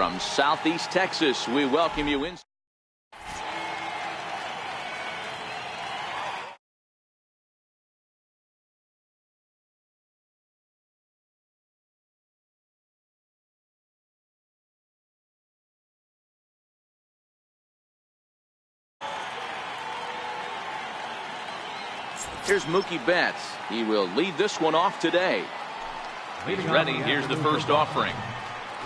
From Southeast Texas, we welcome you in. Here's Mookie Betts. He will lead this one off today. He's ready. Here's the first offering.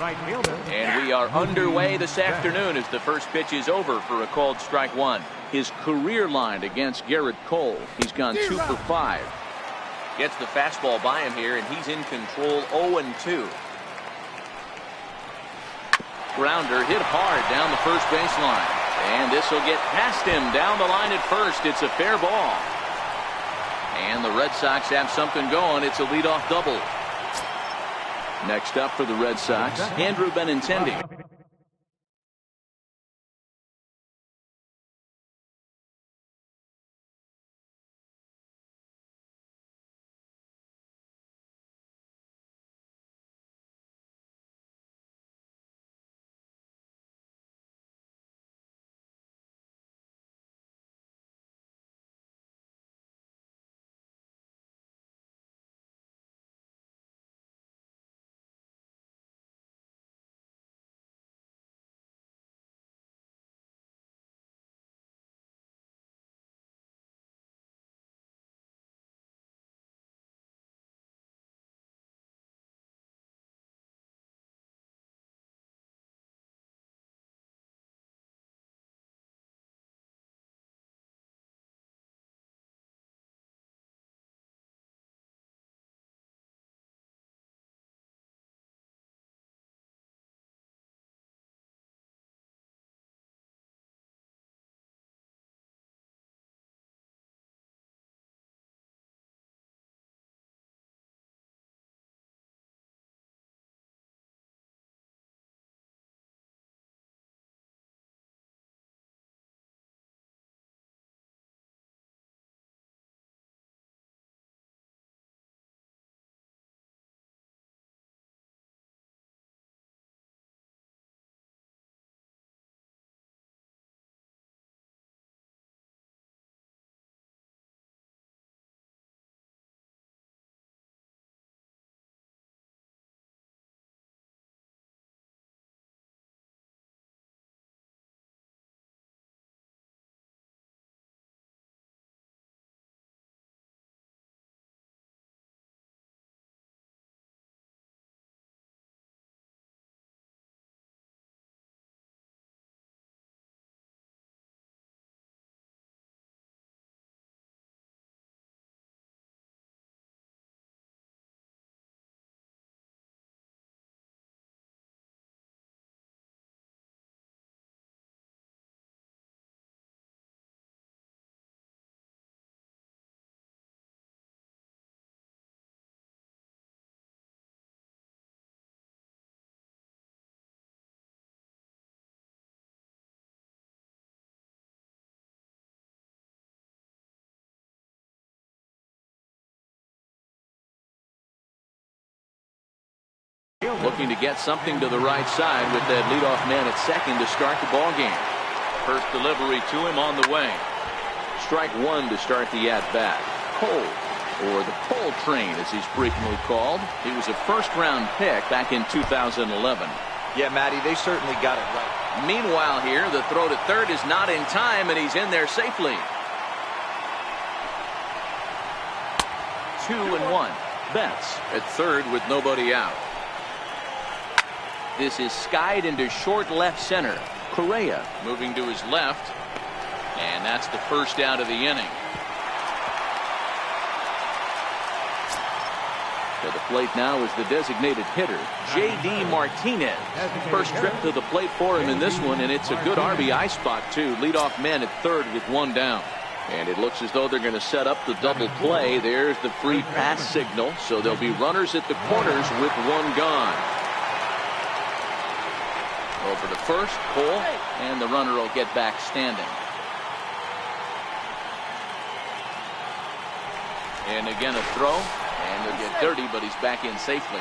And we are underway this afternoon as the first pitch is over for a called strike one. His career line against Garrett Cole. He's gone 2 for 5. Gets the fastball by him here, and he's in control 0-2. Grounder hit hard down the first baseline. And this will get past him down the line at first. It's a fair ball. And the Red Sox have something going. It's a leadoff double. Next up for the Red Sox, Andrew Benintendi. Looking to get something to the right side with that leadoff man at second to start the ball game. First delivery to him on the way. Strike one to start the at-bat. Cole, or the Cole Train as he's frequently called. He was a first-round pick back in 2011. Yeah, Matty, they certainly got it right. Meanwhile here, the throw to third is not in time, and he's in there safely. 2-1. Betts at third with nobody out. This is skied into short left center. Correa moving to his left. And that's the first out of the inning. To the plate now is the designated hitter, J.D. Martinez. First trip to the plate for him in this one, and it's a good RBI spot, too. Leadoff man at third with one down. And it looks as though they're going to set up the double play. There's the free pass signal. So there'll be runners at the corners with one gone. Over to first, Cole, and the runner will get back standing. And again a throw, and they'll get dirty, but he's back in safely.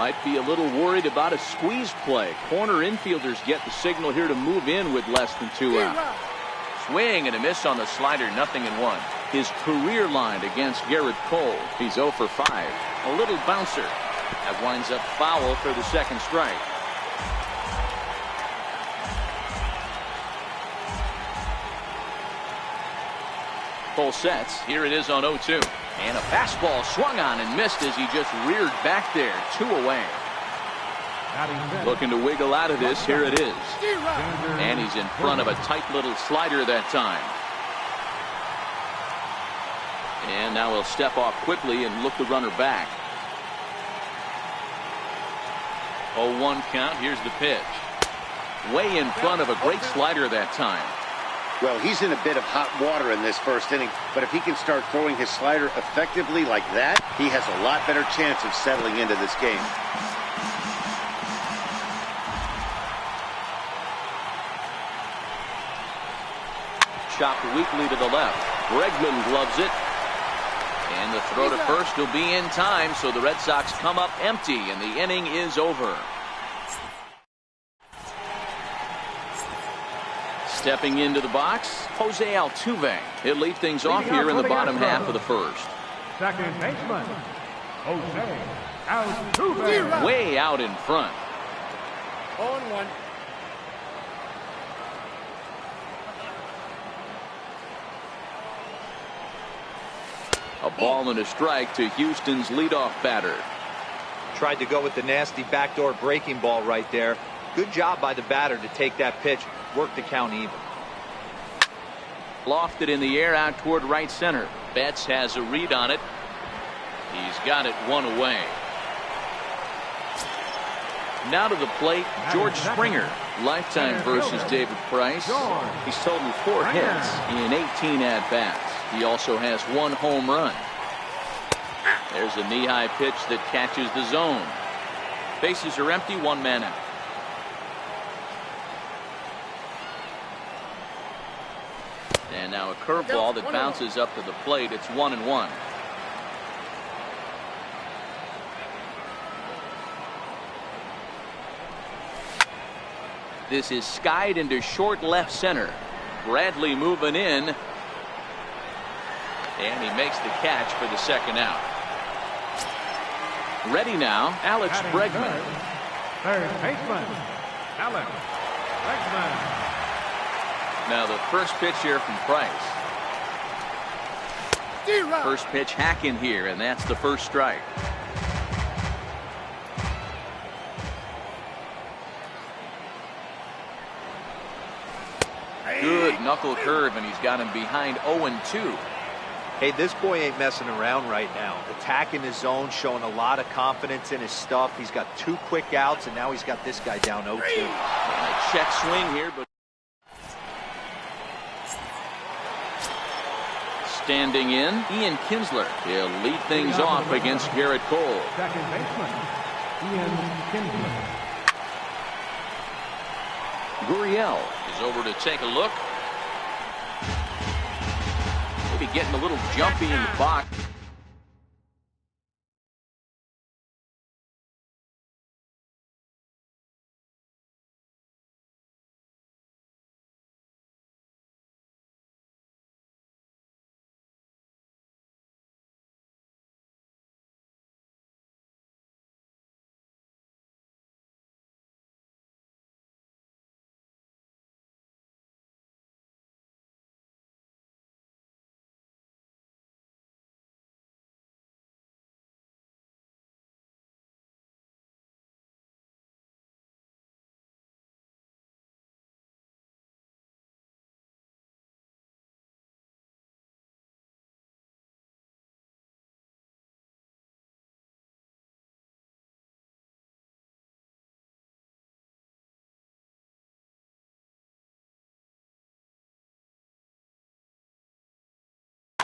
Might be a little worried about a squeeze play. Corner infielders get the signal here to move in with less than 2 out. Swing and a miss on the slider, 0-1. His career line against Garrett Cole. He's 0 for 5. A little bouncer. That winds up foul for the second strike. Cole sets. Here it is on 0-2. And a fastball swung on and missed as he just reared back there. 2 away. Looking to wiggle out of this. Here it is. And he's in front of a tight little slider that time. And now he'll step off quickly and look the runner back. 0-1 count. Here's the pitch. Way in front of a great slider that time. Well, he's in a bit of hot water in this first inning, but if he can start throwing his slider effectively like that, he has a lot better chance of settling into this game. Chopped weakly to the left. Bregman gloves it. And the throw to first will be in time, so the Red Sox come up empty, and the inning is over. Stepping into the box, Jose Altuve. He'll lead things off here in the bottom half of the first. Second baseman, Jose Altuve. Way out in front. 0-1. A ball and a strike to Houston's leadoff batter. Tried to go with the nasty backdoor breaking ball right there. Good job by the batter to take that pitch, work the count even. Lofted in the air out toward right center. Betts has a read on it. He's got it 1 away. Now to the plate, George Springer. Lifetime versus David Price. He's totaled 4 hits in 18 at-bats. He also has 1 home run. There's a knee-high pitch that catches the zone. Bases are empty, 1 man out. And now a curveball that bounces up to the plate. It's 1-1. This is skied into short left center. Bradley moving in. And he makes the catch for the second out. Ready now, Alex Bregman. Third baseman, Alex Bregman. Now the first pitch here from Price. First pitch hacking here, and that's the first strike. Good knuckle curve, and he's got him behind 0-2. Hey, this boy ain't messing around right now. Attacking his zone, showing a lot of confidence in his stuff. He's got 2 quick outs, and now he's got this guy down 0-2. And a check swing here, but standing in, Ian Kinsler. He'll lead things off against Garrett Cole. Second baseman, Ian Kinsler. Gurriel is over to take a look. Maybe getting a little jumpy in the box.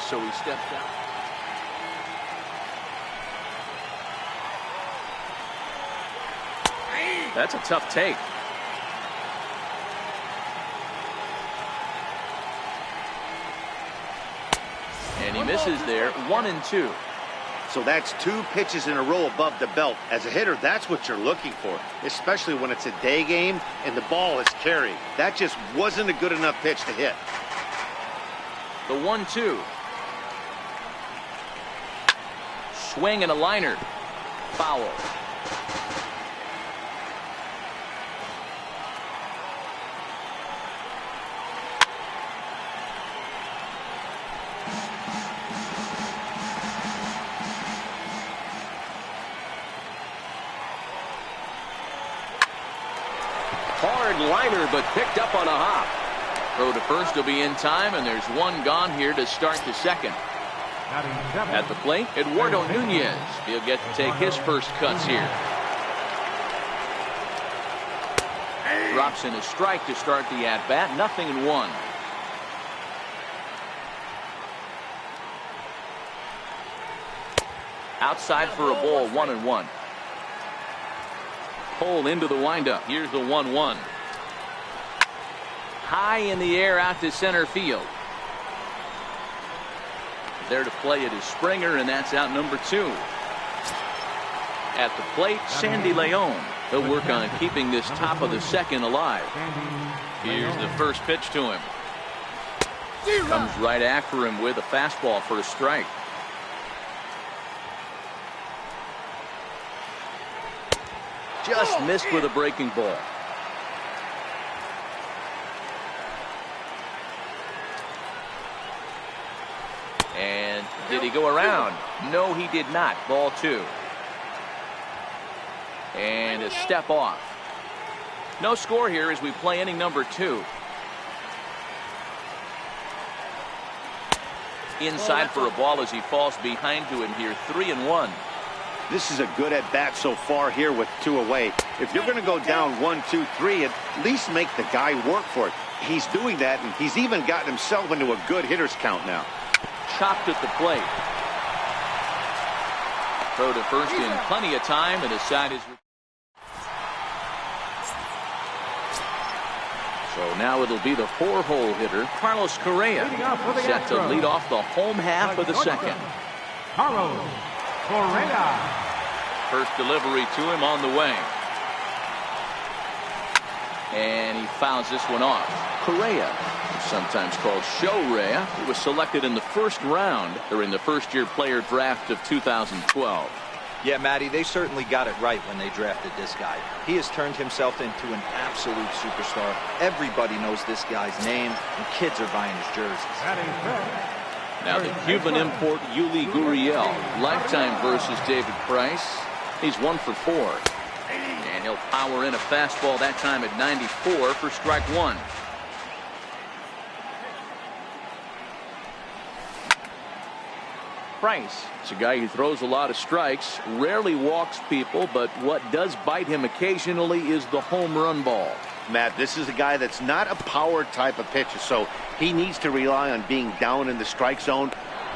So he steps down. That's a tough take. And he misses there. 1-2. So that's 2 pitches in a row above the belt. As a hitter, that's what you're looking for, especially when it's a day game and the ball is carried. That just wasn't a good enough pitch to hit. The 1-2. Swing and a liner. Foul. Hard liner, but picked up on a hop. Throw to first will be in time, and there's one gone here to start the second. At the plate, Eduardo Nunez. He'll get to take his first cuts here. Drops in a strike to start the at-bat. 0-1. Outside for a ball. 1-1. Pull into the windup. Here's the 1-1. High in the air out to center field. There to play it is Springer, and that's out number 2. At the plate, Sandy Leon. He'll work on keeping this top of the second alive. Here's the first pitch to him. Comes right after him with a fastball for a strike. Just missed with a breaking ball. And did he go around? No, he did not. Ball 2. And a step off. No score here as we play inning number 2. Inside for a ball as he falls behind to him here. 3-1. This is a good at-bat so far here with 2 away. If you're going to go down 1, 2, 3, at least make the guy work for it. He's doing that, and he's even gotten himself into a good hitter's count now. Chopped at the plate. Throw to first in plenty of time, and his side is... So now it'll be the 4-hole hitter, Carlos Correa, set to lead off the home half of the second. Carlos Correa. First delivery to him on the way. And he fouls this one off. Correa, sometimes called Show-Rea, he was selected in the first round during the first-year player draft of 2012. Yeah, Matty, they certainly got it right when they drafted this guy. He has turned himself into an absolute superstar. Everybody knows this guy's name, and kids are buying his jerseys. Now the Cuban import Yuli Gurriel, lifetime versus David Price. He's 1 for 4. And he'll power in a fastball that time at 94 for strike 1. Price is a guy who throws a lot of strikes, rarely walks people, but what does bite him occasionally is the home run ball. Matt, this is a guy that's not a power type of pitcher, so he needs to rely on being down in the strike zone.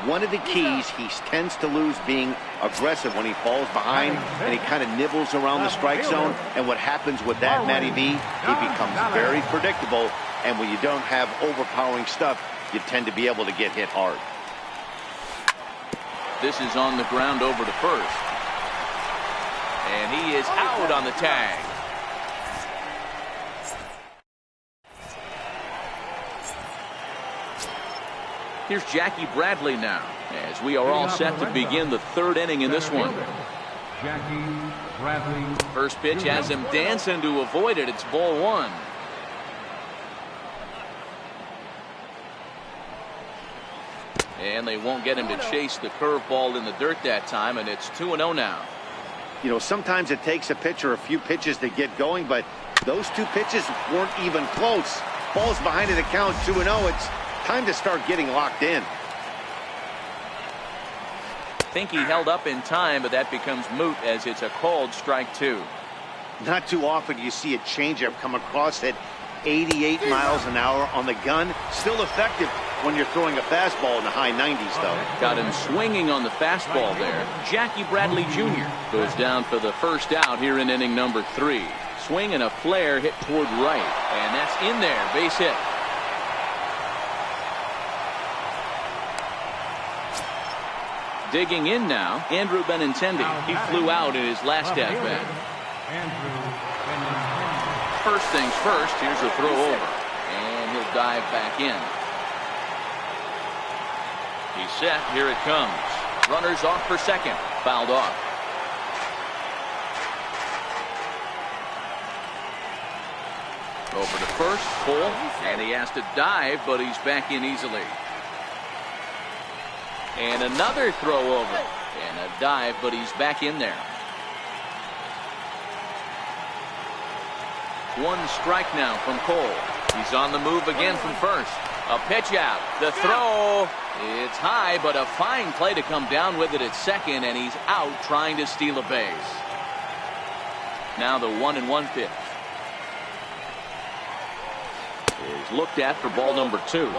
One of the keys, he tends to lose being aggressive when he falls behind, and he kind of nibbles around the strike zone. And what happens with that, Matty V, he becomes very predictable, and when you don't have overpowering stuff, you tend to be able to get hit hard. This is on the ground over to first. And he is out on the tag. Here's Jackie Bradley now, as we are all set to begin the 3rd inning in this one. Jackie Bradley. First pitch has him dancing to avoid it. It's ball 1. And they won't get him to chase the curveball in the dirt that time, and it's 2-0 now. You know, sometimes it takes a pitcher a few pitches to get going, but those 2 pitches weren't even close. Ball's behind in the count, 2-0. It's time to start getting locked in. Think he held up in time, but that becomes moot as it's a called strike 2. Not too often you see a changeup come across at 88 miles an hour on the gun. Still effective when you're throwing a fastball in the high 90s, though. Got him swinging on the fastball there. Jackie Bradley Jr. goes down for the first out here in inning number 3. Swing and a flare hit toward right. And that's in there. Base hit. Digging in now, Andrew Benintendi. He flew out in his last at-bat. First things first, here's a throw over. And he'll dive back in. He's set, here it comes. Runners off for second, fouled off. Over to first, full, and he has to dive, but he's back in easily. And another throw over, and a dive, but he's back in there. One strike now from Cole. He's on the move again from first. A pitch out. The throw. It's high, but a fine play to come down with it at second, and he's out trying to steal a base. Now the 1-1 pitch is looked at for ball number 2.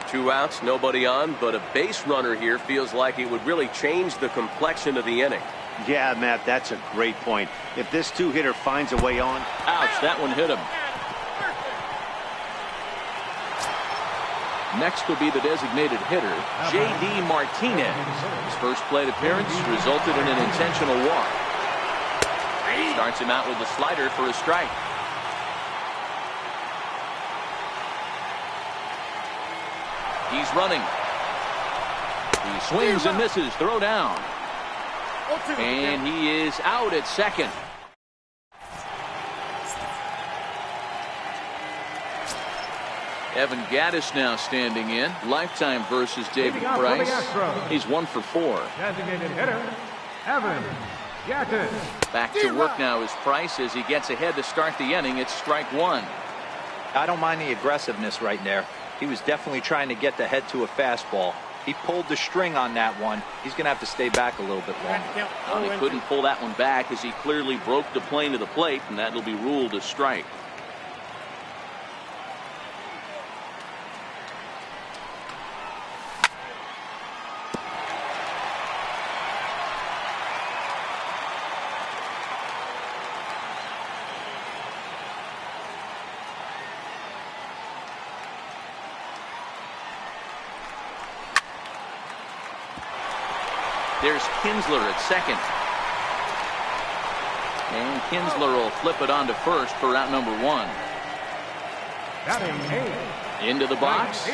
2 outs, nobody on, but a base runner here feels like it would really change the complexion of the inning. Yeah, Matt, that's a great point. If this two-hitter finds a way on. Ouch, that one hit him. Next will be the designated hitter, J.D. Martinez. His first plate appearance resulted in an intentional walk. Starts him out with a slider for a strike. He's running. He swings and misses. Throw down. And he is out at second. Evan Gaddis now standing in. Lifetime versus David Price. He's 1 for 4. Designated hitter, Evan Gaddis. Back to work now is Price as he gets ahead to start the inning. It's strike 1. I don't mind the aggressiveness right there. He was definitely trying to get the head to a fastball. He pulled the string on that one. He's going to have to stay back a little bit longer. Well, he couldn't pull that one back as he clearly broke the plane to the plate, and that'll be ruled a strike. There's Kinsler at second. And Kinsler will flip it on to first for out number 1. Into the box.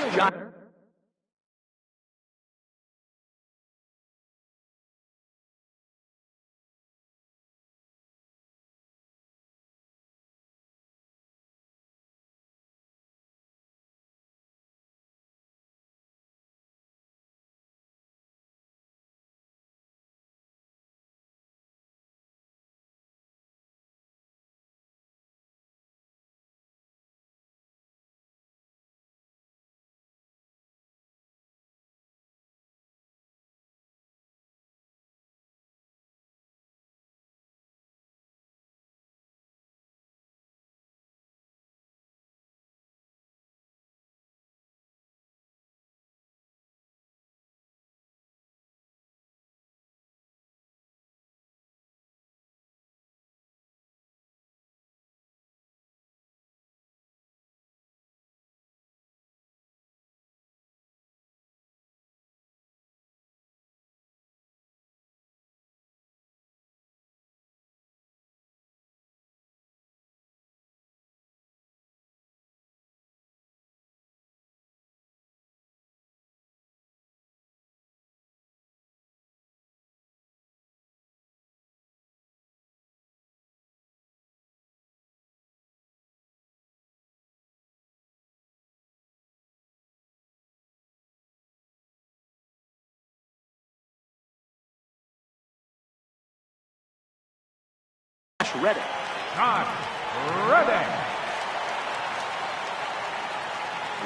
Reddick.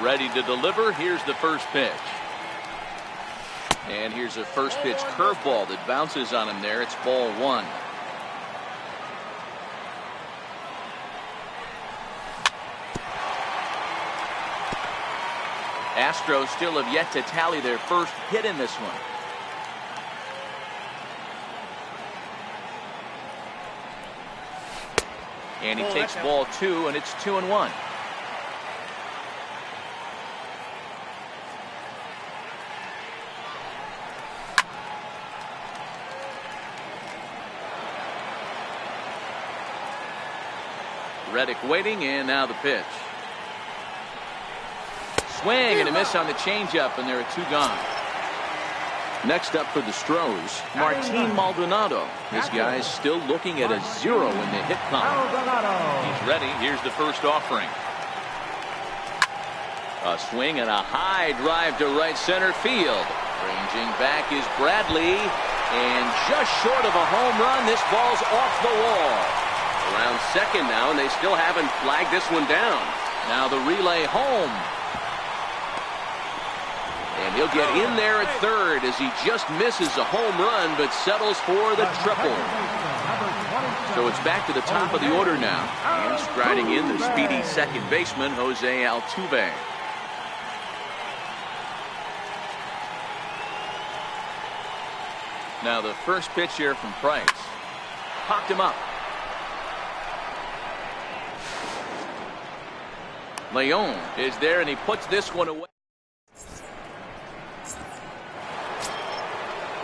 Ready to deliver. Here's the first pitch. And here's a first pitch curveball that bounces on him there. It's ball 1. Astros still have yet to tally their first hit in this one. And he takes ball 2, and it's 2-1. Reddick waiting, and now the pitch. Swing and a miss on the changeup, and there are 2 gone. Next up for the Stros, Martin Maldonado. This guy's still looking at a 0 in the hit column. He's ready. Here's the first offering. A swing and a high drive to right center field. Ranging back is Bradley, and just short of a home run, this ball's off the wall. Around second now, and they still haven't flagged this one down. Now the relay home. And he'll get in there at third as he just misses a home run, but settles for the triple. So it's back to the top of the order now. And striding in the speedy second baseman, Jose Altuve. Now the first pitch here from Price. Popped him up. Leon is there, and he puts this one away.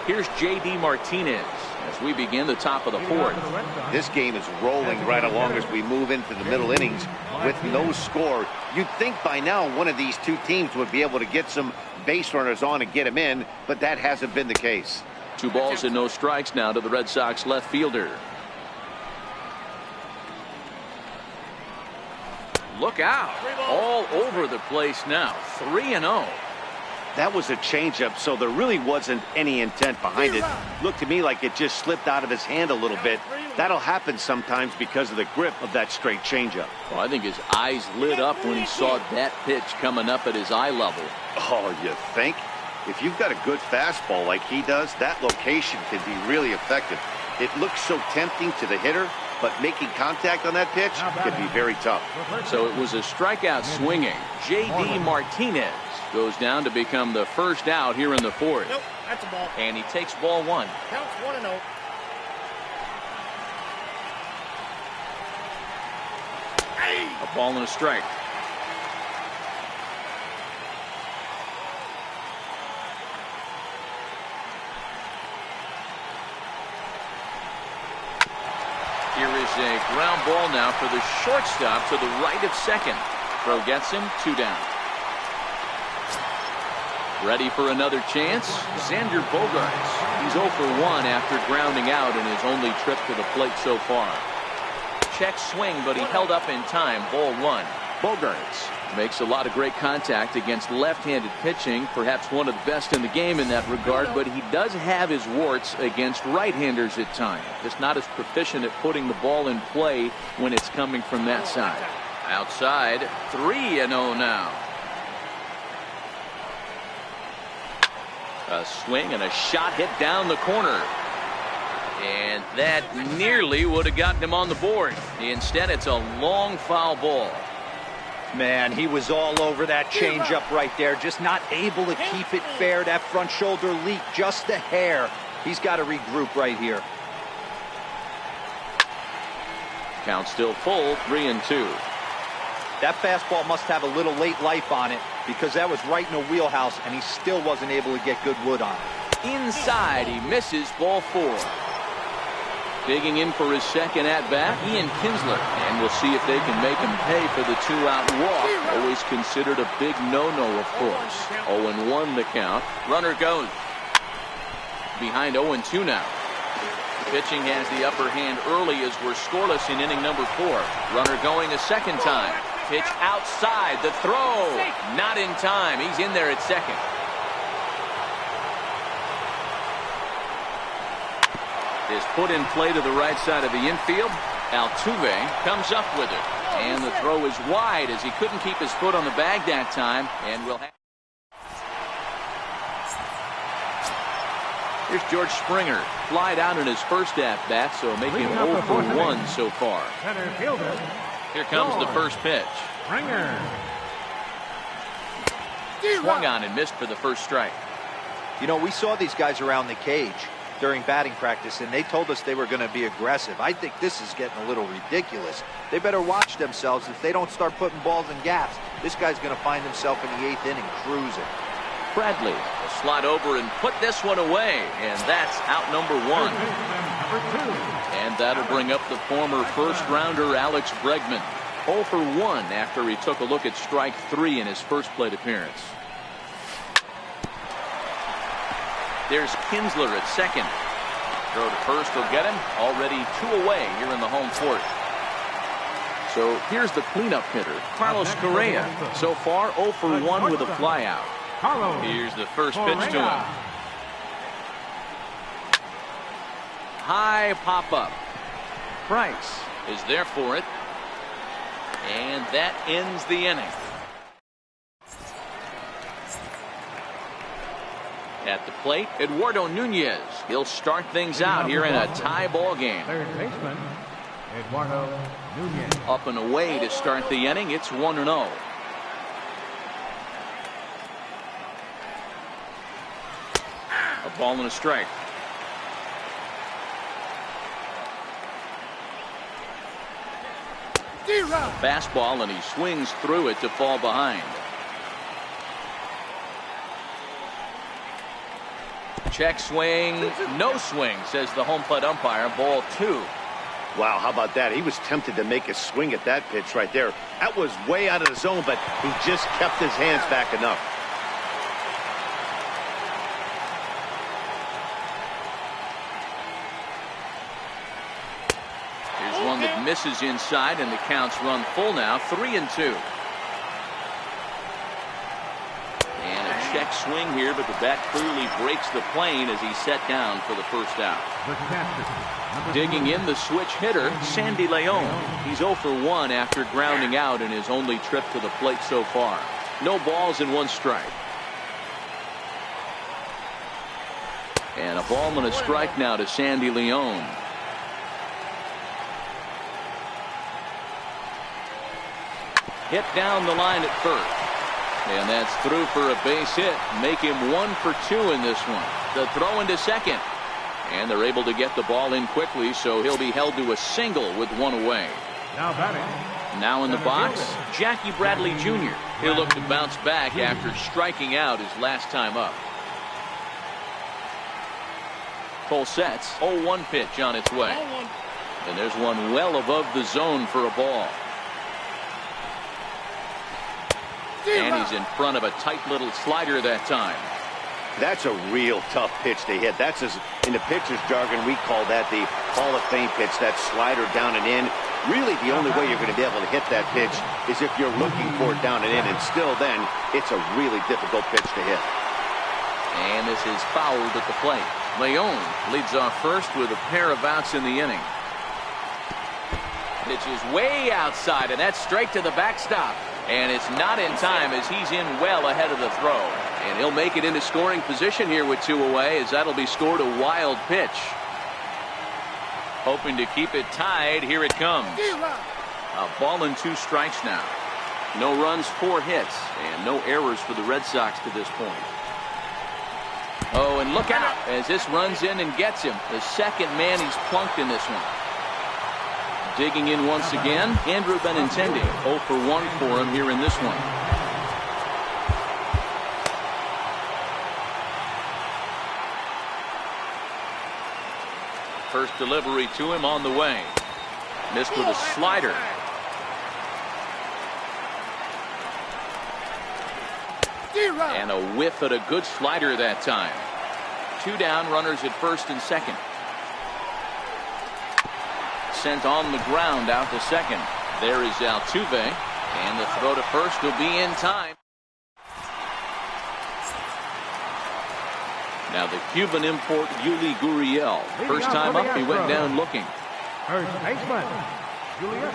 Here's J.D. Martinez as we begin the top of the 4th. This game is rolling right along as we move into the middle innings with no score. You'd think by now one of these 2 teams would be able to get some base runners on and get them in, but that hasn't been the case. 2 balls and no strikes now to the Red Sox left fielder. Look out. All over the place now. 3-0. That was a changeup, so there really wasn't any intent behind it. Looked to me like it just slipped out of his hand a little bit. That'll happen sometimes because of the grip of that straight changeup. Well, I think his eyes lit up when he saw that pitch coming up at his eye level. Oh, you think? If you've got a good fastball like he does, that location can be really effective. It looks so tempting to the hitter, but making contact on that pitch can be very tough. So it was a strikeout swinging. J.D. Martinez goes down to become the first out here in the 4th. Nope, that's a ball. And he takes ball 1. Counts 1-0. A ball and a strike. Here is a ground ball now for the shortstop to the right of second. Throw gets him, 2 down. Ready for another chance? Xander Bogaerts. He's 0 for 1 after grounding out in his only trip to the plate so far. Check swing, but he held up in time. Ball 1. Bogaerts makes a lot of great contact against left-handed pitching, perhaps one of the best in the game in that regard, but he does have his warts against right-handers at times. Just not as proficient at putting the ball in play when it's coming from that side. Outside, 3-0 now. A swing and a shot hit down the corner. And that nearly would have gotten him on the board. Instead, it's a long foul ball. Man, he was all over that changeup right there. Just not able to keep it fair. That front shoulder leak just a hair. He's got to regroup right here. Count still full, 3-2. That fastball must have a little late life on it because that was right in the wheelhouse and he still wasn't able to get good wood on it. Inside, he misses ball 4. Digging in for his second at-bat, Ian Kinsler. And we'll see if they can make him pay for the 2-out walk. Always considered a big no-no, of course. 0-1 the count. Runner goes. Behind 0-2 now. Pitching has the upper hand early as we're scoreless in inning number 4. Runner going a second time. Pitch outside. The throw. Not in time. He's in there at second. Is put in play to the right side of the infield. Altuve comes up with it. And the throw is wide as he couldn't keep his foot on the bag that time. And will have. Here's George Springer. Flied out in his first at-bat, so making him 0 for 1 so far. Here comes the first pitch. Swung on and missed for the first strike. You know, we saw these guys around the cage during batting practice, and they told us they were going to be aggressive. I think this is getting a little ridiculous. They better watch themselves. If they don't start putting balls in gaps, this guy's going to find himself in the 8th inning cruising. Bradley will slide over and put this one away, and that's out number 1. And that'll bring up the former first-rounder Alex Bregman. 0 for 1 after he took a look at strike 3 in his first plate appearance. There's Kinsler at second. Throw to first will get him. Already 2 away here in the home fourth. So here's the cleanup hitter, Carlos Correa. So far 0 for 1 with a flyout. Here's the first pitch to him. High pop-up. Price is there for it. And that ends the inning. At the plate, Eduardo Nunez. He'll start things out here in a tie ball game. Third baseman, Eduardo Nunez. Up and away to start the inning. It's 1-0. A ball and a strike. A fastball, and he swings through it to fall behind. Check swing, no swing, says the home plate umpire. Ball 2. Wow, how about that? He was tempted to make a swing at that pitch right there. That was way out of the zone, but he just kept his hands back enough. Here's one that misses inside, and the counts run full now. 3-2. Check swing here, but the bat clearly breaks the plane as he's set down for the first out. Digging in, the switch hitter, Sandy Leon. He's 0 for 1 after grounding out in his only trip to the plate so far. No balls and 1 strike. And a ball and a strike now to Sandy Leon. Hit down the line at first. And that's through for a base hit. Make him 1 for 2 in this one. The throw into second. And they're able to get the ball in quickly, so he'll be held to a single with 1 away. Now batting. Now in the box, Jackie Bradley Jr. He'll look to bounce back after striking out his last time up. Full sets. 0-1 pitch on its way. And there's one well above the zone for a ball. And he's in front of a tight little slider that time. That's a real tough pitch to hit. That's, as in the pitcher's jargon, we call that the Hall of Fame pitch, that slider down and in. Really, the only way you're going to be able to hit that pitch is if you're looking for it down and in, and still then, it's a really difficult pitch to hit. And this is fouled at the plate. Leon leads off first with a pair of outs in the inning. Pitch is way outside, and that's straight to the backstop. And it's not in time as he's in well ahead of the throw. And he'll make it into scoring position here with 2 away, as that'll be scored a wild pitch. Hoping to keep it tied. Here it comes. A ball and 2 strikes now. No runs, 4 hits, and no errors for the Red Sox to this point. Oh, and look out as this runs in and gets him. The second man he's plunked in this one. Digging in once again, Andrew Benintendi. 0 for 1 for him here in this one. First delivery to him on the way. Missed with a slider. And a whiff at a good slider that time. 2 down, runners at first and second. Sent on the ground out to second. There is Altuve, and the throw to first will be in time. Now the Cuban import Yuli Gurriel. First time up, he went down looking. First baseman, Julius.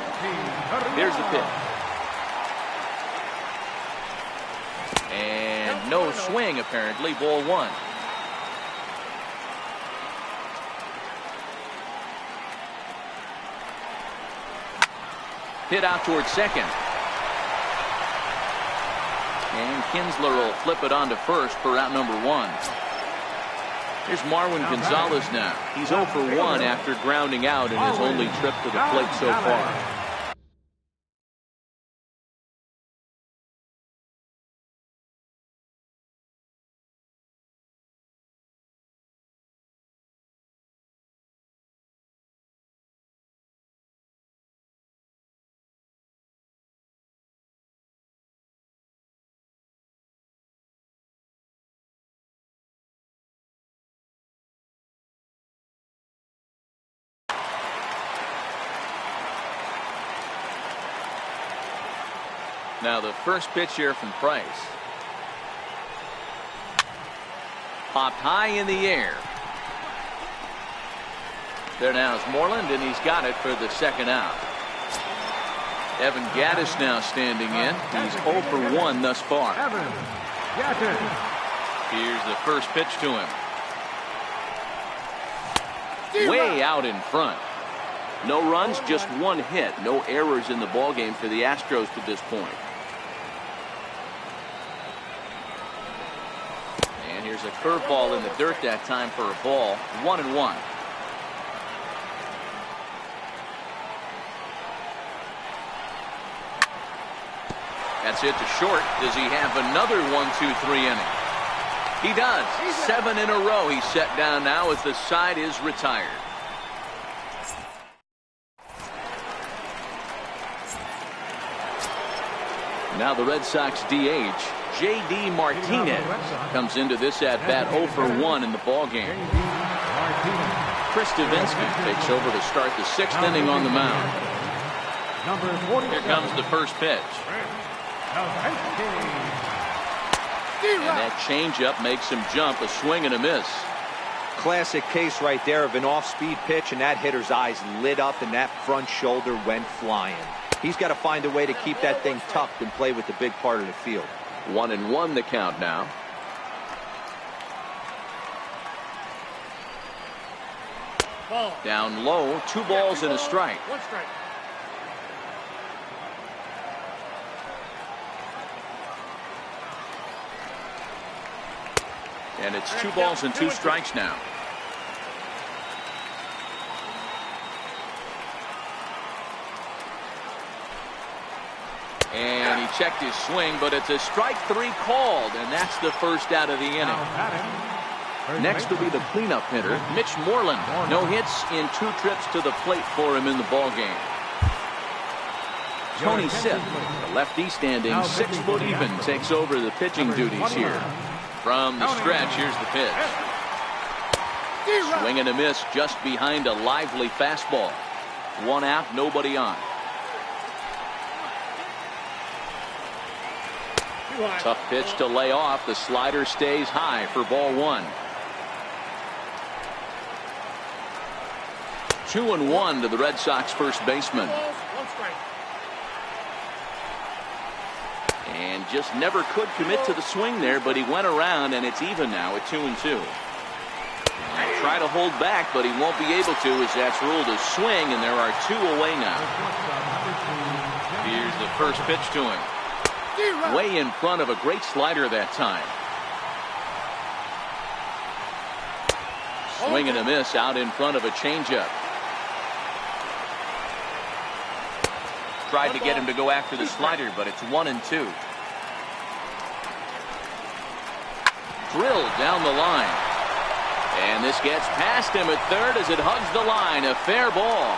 Here's the pitch. And no swing apparently. Ball 1. Hit out towards second. And Kinsler will flip it on to first for out number 1. Here's Marwin Gonzalez now. He's 0 for 1 after grounding out in his only trip to the plate so far. Now the first pitch here from Price. Popped high in the air. There now is Moreland, and he's got it for the second out. Evan Gattis now standing in. He's 0 for 1 thus far. Here's the first pitch to him. Way out in front. No runs, just one hit. No errors in the ballgame for the Astros to this point. And here's a curveball in the dirt that time for a ball. 1-1. That's it to short. Does he have another 1-2-3 inning? He does. 7 in a row he's set down now as the side is retired. Now the Red Sox DH, J.D. Martinez, comes into this at-bat 0 for 1 in the ballgame. Chris Davinsky takes over to start the 6th inning on the mound. Here comes the first pitch. And that changeup makes him jump. A swing and a miss. Classic case right there of an off-speed pitch, and that hitter's eyes lit up and that front shoulder went flying. He's got to find a way to keep that thing tucked and play with the big part of the field. 1-1 the count now. Down low, 2 balls and a strike. 1 strike. And it's 2 balls and 2 strikes now. And he checked his swing, but it's a strike 3 called, and that's the first out of the inning. Next will be the cleanup hitter, Mitch Moreland. No hits in 2 trips to the plate for him in the ballgame. Tony Sipp, the lefty standing 6 foot even, takes over the pitching duties here. From the stretch, here's the pitch. Swing and a miss just behind a lively fastball. 1 out, nobody on. Tough pitch to lay off. The slider stays high for ball 1. 2-1 to the Red Sox first baseman. And just never could commit to the swing there, but he went around, and it's even now at 2-2. Try to hold back, but he won't be able to, as that's ruled a swing, and there are 2 away now. Here's the first pitch to him. Way in front of a great slider that time. Swing and a miss out in front of a changeup. Tried to get him to go after the slider, but it's 1-2. Drilled down the line. And this gets past him at third as it hugs the line. A fair ball.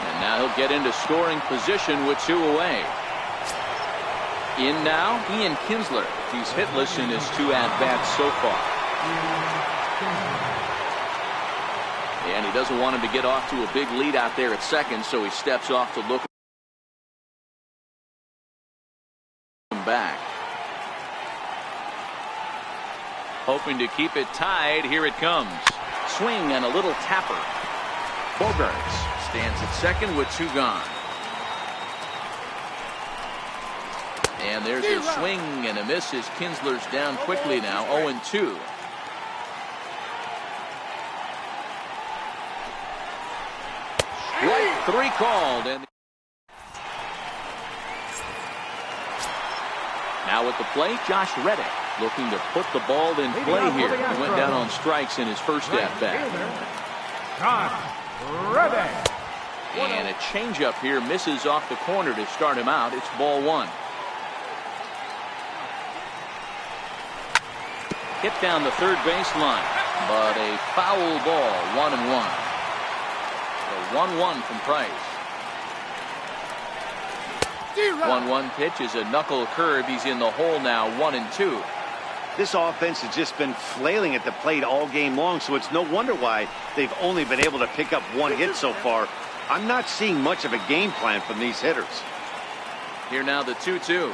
And now he'll get into scoring position with 2 away. In now, Ian Kinsler. He's hitless in his 2 at-bats so far. And he doesn't want him to get off to a big lead out there at second, so he steps off to look back. Hoping to keep it tied. Here it comes. Swing and a little tapper. Bogarts stands at second with 2 gone. And there's a swing and a miss as Kinsler's down quickly now. 0-2. Strike 3 called. And now at the plate, Josh Reddick looking to put the ball in play here. He went down on strikes in his first at-bat. Josh Reddick. And a changeup here misses off the corner to start him out. It's ball 1. Hit down the third baseline, but a foul ball. 1-1. The 1-1 from Price. 1-1 pitch is a knuckle curve. He's in the hole now. 1-2. This offense has just been flailing at the plate all game long, so it's no wonder why they've only been able to pick up 1 hit so far. I'm not seeing much of a game plan from these hitters. Here now the 2-2.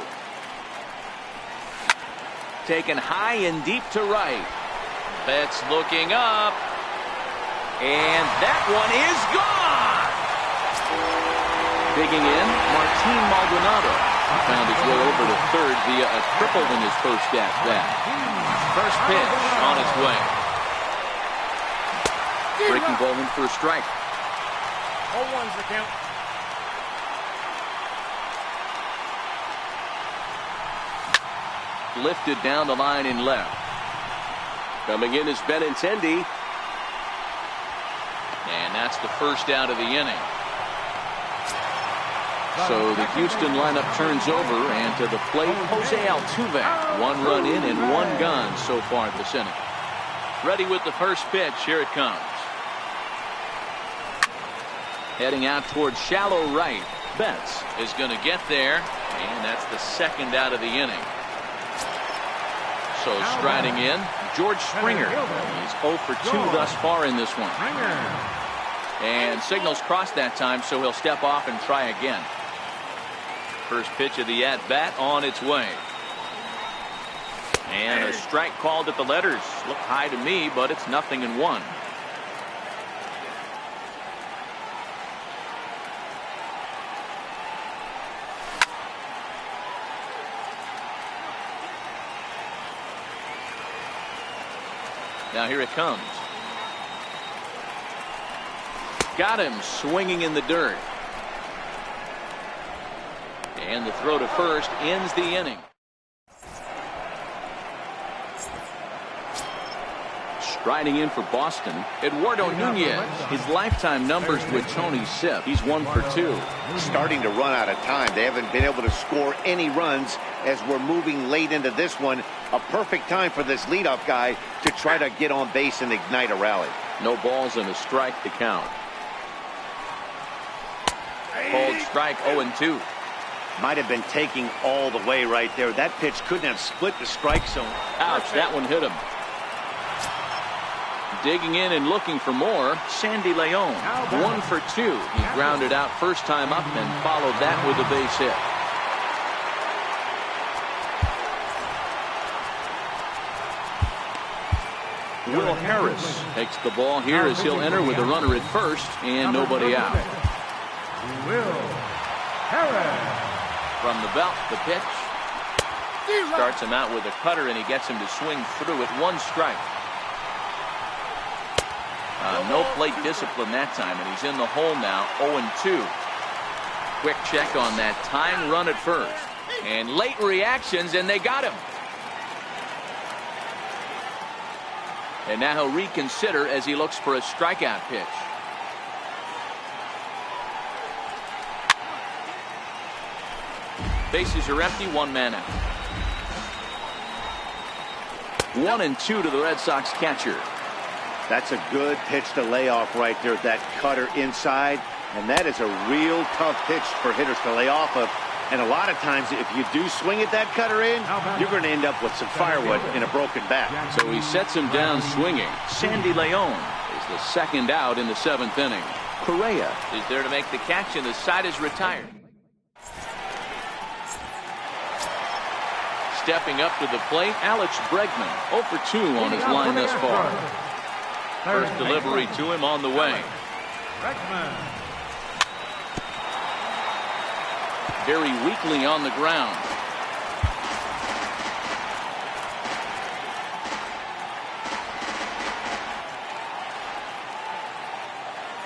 Taken high and deep to right. Betts looking up. And that one is gone. Digging in, Martin Maldonado. He found his way over to third via a triple in his first at-bat. First pitch on its way. Breaking ball in for a strike. 0-1's the count. Lifted down the line in left. Coming in is Benintendi. And that's the first out of the inning. So the Houston lineup turns over, and to the plate, Jose Altuve. 1 run in and 1 gone so far this inning. Ready with the first pitch. Here it comes. Heading out towards shallow right. Betts is going to get there, and that's the second out of the inning. So striding in, George Springer. He's 0 for 2 thus far in this one. And signals crossed that time, so he'll step off and try again. First pitch of the at-bat on its way. And a strike called at the letters. Look high to me, but it's 0-1. Now here it comes. Got him swinging in the dirt. And the throw to first ends the inning. Striding in for Boston, Eduardo Nunez. His lifetime numbers with Tony Sipp. He's 1 for 2. Starting to run out of time. They haven't been able to score any runs as we're moving late into this one. A perfect time for this leadoff guy to try to get on base and ignite a rally. No balls and a strike to count. Called strike 0-2. Might have been taking all the way right there. That pitch couldn't have split the strike zone. Ouch, that one hit him. Digging in and looking for more, Sandy Leon. 1 for 2. He grounded out first time up and followed that with a base hit. Will Harris takes the ball here as he'll enter with a runner at first and nobody out. Will Harris. From the belt, the pitch. Starts him out with a cutter and he gets him to swing through it. 1 strike. No plate discipline that time, and he's in the hole now, 0-2. Quick check on that time run at first. And late reactions, and they got him. And now he'll reconsider as he looks for a strikeout pitch. Bases are empty, 1 man out. 1-2 to the Red Sox catcher. That's a good pitch to lay off right there. That cutter inside. And that is a real tough pitch for hitters to lay off of. And a lot of times, if you do swing at that cutter in, you're going to end up with some firewood in a broken bat. So he sets him down swinging. Sandy Leon is the second out in the 7th inning. Correa is there to make the catch, and the side is retired. Stepping up to the plate, Alex Bregman. 0 for 2 on his line thus far. First delivery to him on the way. Very weakly on the ground.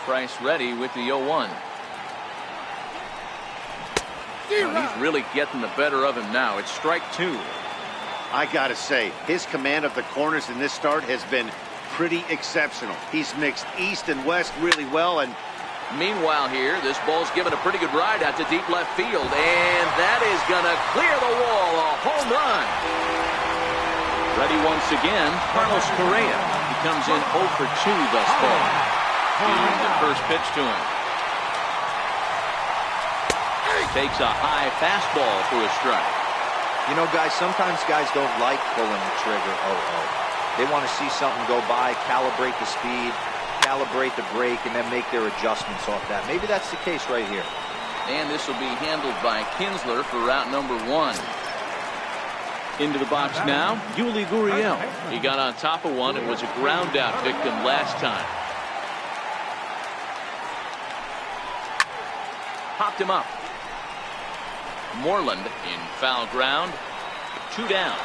Price ready with the 0-1. He's really getting the better of him now. It's strike 2. I got to say, his command of the corners in this start has been pretty exceptional. He's mixed east and west really well, and meanwhile here, this ball's given a pretty good ride out to deep left field, and that is gonna clear the wall. A home run. Ready once again, Carlos Correa. He comes in 0 for 2 thus far. Here's the first pitch to him. Takes a high fastball for a strike. You know, guys, sometimes guys don't like pulling the trigger 0-0. They want to see something go by, calibrate the speed, calibrate the brake, and then make their adjustments off that. Maybe that's the case right here. And this will be handled by Kinsler for route number 1. Into the box now, Yuli Gurriel. He got on top of one and was a ground out victim last time. Popped him up. Moreland in foul ground. 2 down.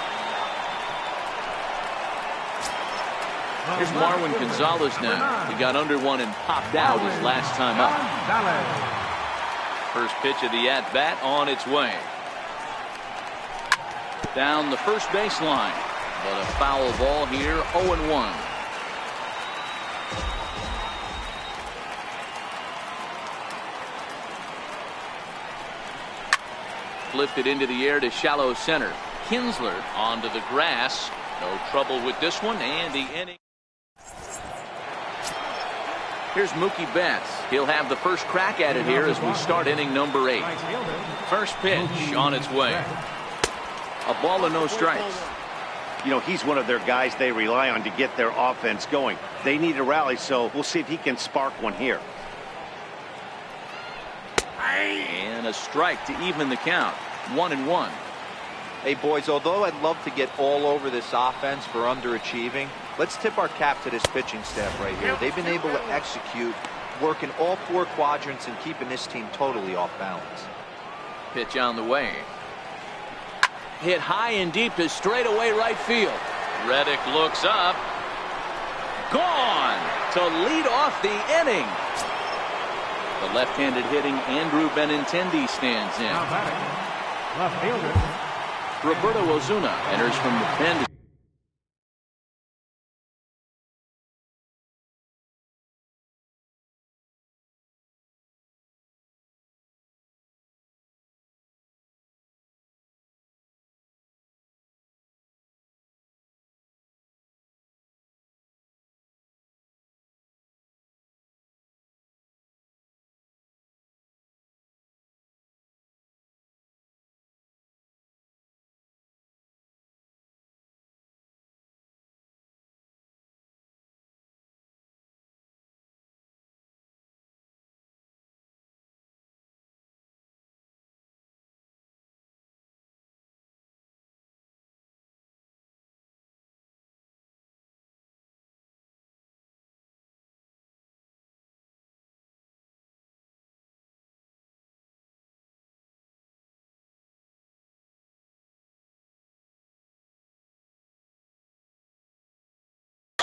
Here's Marwin Gonzalez now. He got under one and popped out his last time up. First pitch of the at-bat on its way. Down the first baseline. But a foul ball here, 0-1. Lifted into the air to shallow center. Kinsler onto the grass. No trouble with this one, and the inning. Here's Mookie Betts. He'll have the first crack at it here as we start inning number 8. First pitch on its way. A ball and no strikes. You know, he's one of their guys they rely on to get their offense going. They need a rally, so we'll see if he can spark one here. And a strike to even the count. 1-1. Hey, boys, although I'd love to get all over this offense for underachieving, let's tip our cap to this pitching staff right here. They've been able to execute, working all 4 quadrants and keeping this team totally off balance. Pitch on the way. Hit high and deep to straightaway right field. Reddick looks up. Gone to lead off the inning. The left-handed hitting Andrew Benintendi stands in. Left fielder Roberto Ozuna enters from the pen.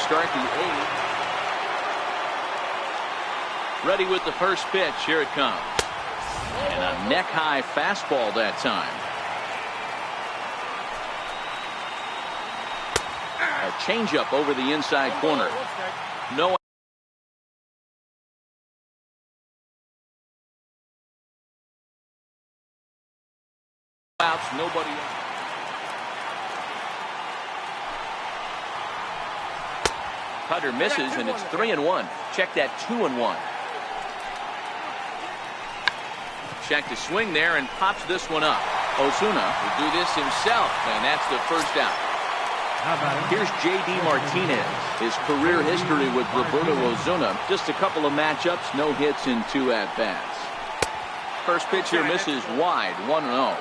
Start the 8th. Ready with the first pitch. Here it comes. And a neck-high fastball that time. A changeup over the inside corner. No outs, nobody out. Cutter misses, and it's 3-1. Check that 2-1. Check the swing there and pops this one up. Ozuna will do this himself, and that's the first out. Here's J.D. Martinez. His career history with Roberto Ozuna. Just a couple of matchups, no hits in 2 at-bats. First pitch here misses wide, 1-0.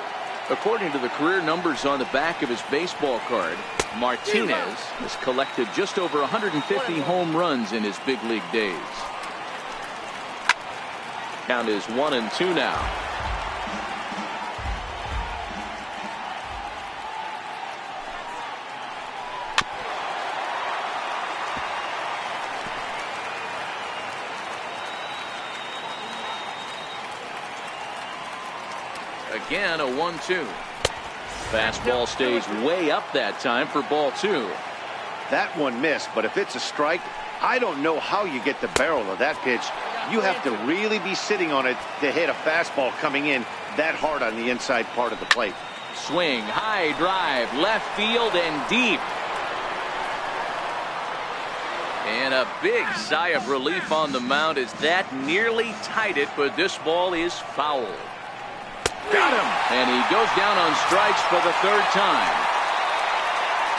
According to the career numbers on the back of his baseball card, Martinez has collected just over 150 home runs in his big league days. Count is 1-2 now. Again, a 1-2. Fastball stays way up that time for ball 2. That one missed, but if it's a strike, I don't know how you get the barrel of that pitch. You have to really be sitting on it to hit a fastball coming in that hard on the inside part of the plate. Swing, high drive, left field and deep. And a big sigh of relief on the mound as that nearly tied it, but this ball is foul. Got him! And he goes down on strikes for the 3rd time.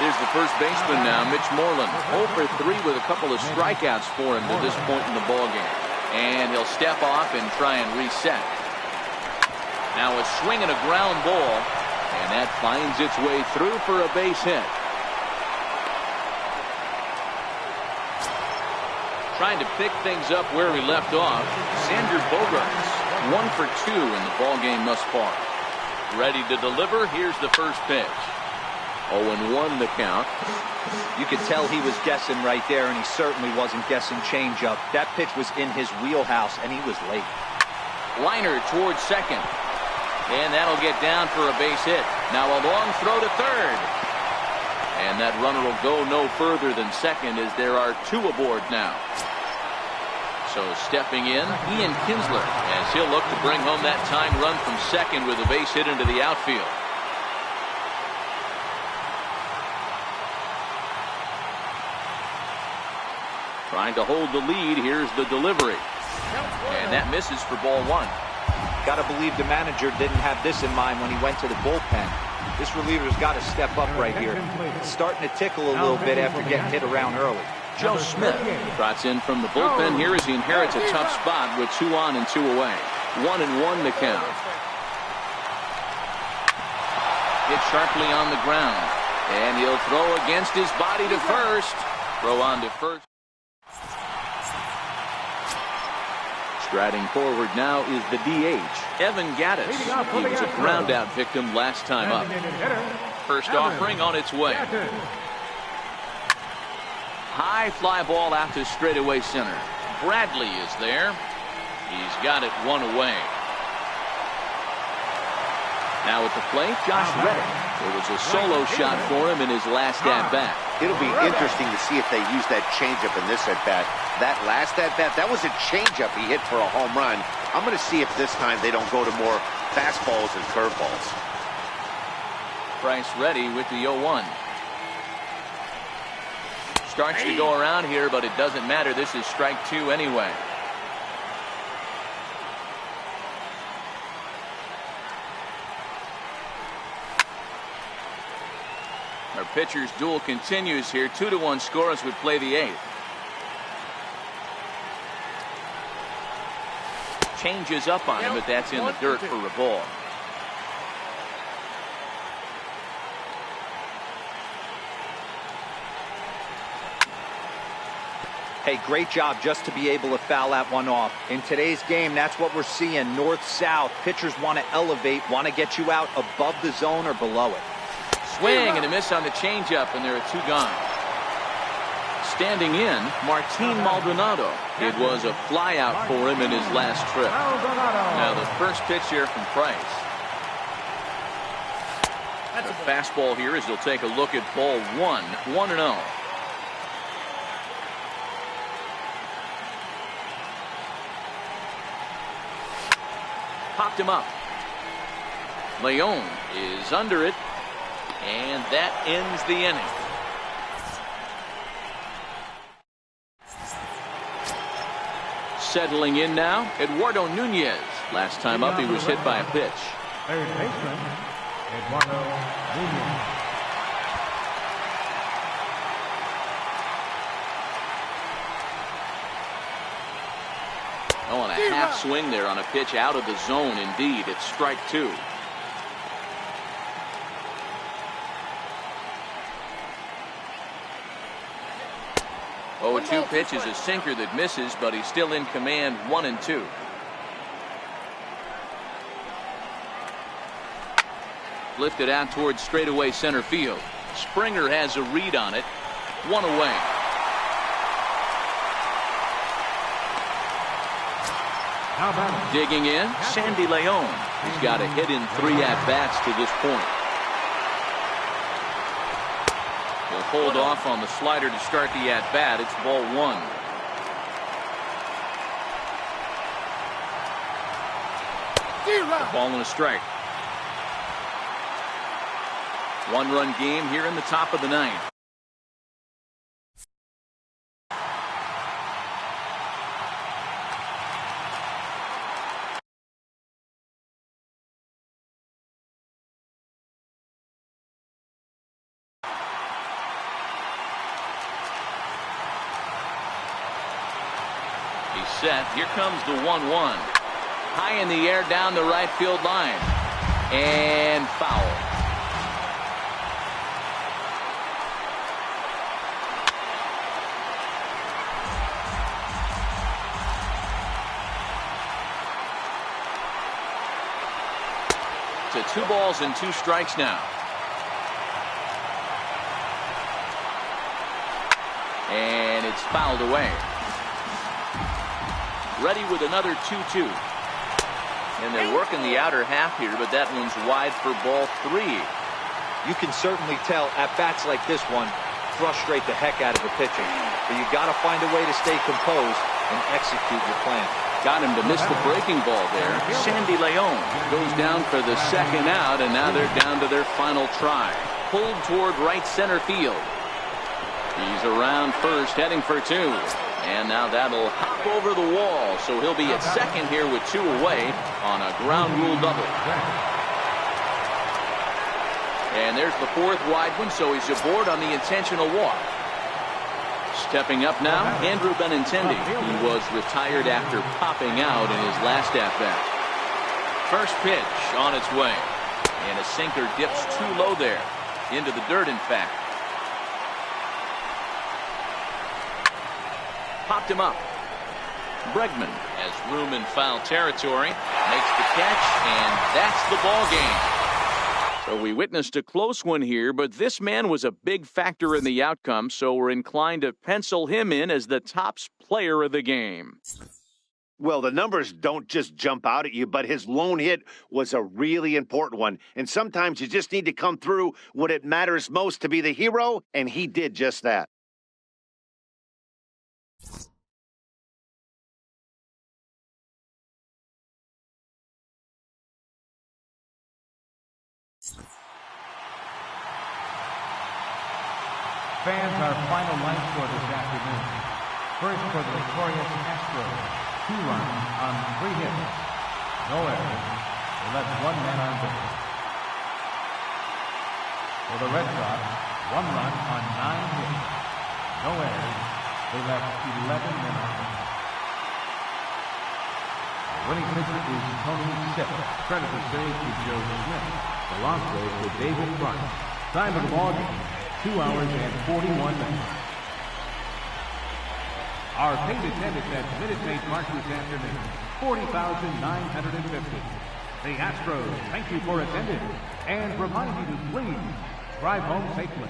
Here's the first baseman now, Mitch Moreland. 0 for 3 with a couple of strikeouts for him to this point in the ballgame. And he'll step off and try and reset. Now a swing and a ground ball, and that finds its way through for a base hit. Trying to pick things up where we left off, Xander Bogaerts, 1 for 2 in the ballgame thus far. Ready to deliver. Here's the first pitch. 0-1 the count. You could tell he was guessing right there, and he certainly wasn't guessing changeup. That pitch was in his wheelhouse, and he was late. Liner towards second. And that'll get down for a base hit. Now a long throw to third. And that runner will go no further than second as there are 2 aboard now. So stepping in, Ian Kinsler, as he'll look to bring home that tying run from second with a base hit into the outfield. Trying to hold the lead. Here's the delivery. And that misses for ball 1. Got to believe the manager didn't have this in mind when he went to the bullpen. This reliever's got to step up right here. It's starting to tickle a little bit after getting hit around early. Joe Smith trots in from the bullpen here as he inherits a tough spot with 2 on and 2 away. 1-1 the count. Hit sharply on the ground. And he'll throw against his body to first. Throw on to first. Striding forward now is the DH, Evan Gattis. He was a ground-out victim last time up. First offering on its way. High fly ball out to straightaway center. Bradley is there. He's got it 1 away. Now at the plate, Josh Reddick. It was a solo shot for him in his last at-bat. It'll be interesting to see if they use that changeup in this at-bat. That last at-bat, that was a changeup he hit for a home run. I'm going to see if this time they don't go to more fastballs and curveballs. Price ready with the 0-1. Starts to go around here, but it doesn't matter. This is strike 2 anyway. Our pitcher's duel continues here. 2-1 score as we play the 8th. Changes up on him, but that's in the dirt for a ball. Hey, great job just to be able to foul that one off. In today's game, that's what we're seeing. North-south. Pitchers want to elevate, want to get you out above the zone or below it. Swing and a miss on the changeup, and there are 2 gone. Standing in, Martin Maldonado. It was a flyout for him in his last trip. Now the first pitch here from Price. The fastball here as he'll take a look at ball 1. 1-0. Popped him up. Leon is under it. And that ends the inning. Settling in now, Eduardo Nunez. Last time up, he was hit by a pitch. Third baseman, Eduardo Nunez. Oh, and a half swing there on a pitch out of the zone. Indeed, it's strike 2. Oh, a 2 pitch is a sinker that misses, but he's still in command. 1-2. Lifted out towards straightaway center field. Springer has a read on it. 1 away. Digging in, Sandy Leon. He's got a hit in 3 at-bats to this point. He'll hold off on the slider to start the at-bat. It's ball 1. The ball and a strike. 1-run game here in the top of the 9th. He's set. Here comes the 1-1. High in the air down the right field line. And foul. To 2 balls and 2 strikes now. And it's fouled away. Ready with another 2-2. And they're working the outer half here, but that one's wide for ball 3. You can certainly tell at bats like this one frustrate the heck out of the pitcher. But you got to find a way to stay composed and execute your plan. Got him to miss the breaking ball there. Sandy Leon goes down for the second out, and now they're down to their final try. Pulled toward right center field. He's around first, heading for 2. And now that'll hop over the wall, so he'll be at second here with 2 away on a ground rule double. And there's the 4th wide one, so he's aboard on the intentional walk. Stepping up now, Andrew Benintendi. He was retired after popping out in his last at-bat. First pitch on its way. And a sinker dips too low there. Into the dirt, in fact. Popped him up. Bregman has room in foul territory. Makes the catch, and that's the ball game. So we witnessed a close one here, but this man was a big factor in the outcome, so we're inclined to pencil him in as the top player of the game. Well, the numbers don't just jump out at you, but his lone hit was a really important one. And sometimes you just need to come through when it matters most to be the hero, and he did just that. Fans, our final line score this afternoon. First for the victorious Astros, 2 runs on 3 hits. No errors. They left 1 man on base. For the Red Sox, 1 run on 9 hits. No errors. They left 11 men on base. The winning pitcher is Tony Sipp. Credit is paid to Joe Smith. The loss goes to David Bryant. Time of the ball game, 2 hours and 41 minutes. Our paid attendance at Minute Maid Park this afternoon, 40,950. The Astros thank you for attending and remind you to please drive home safely.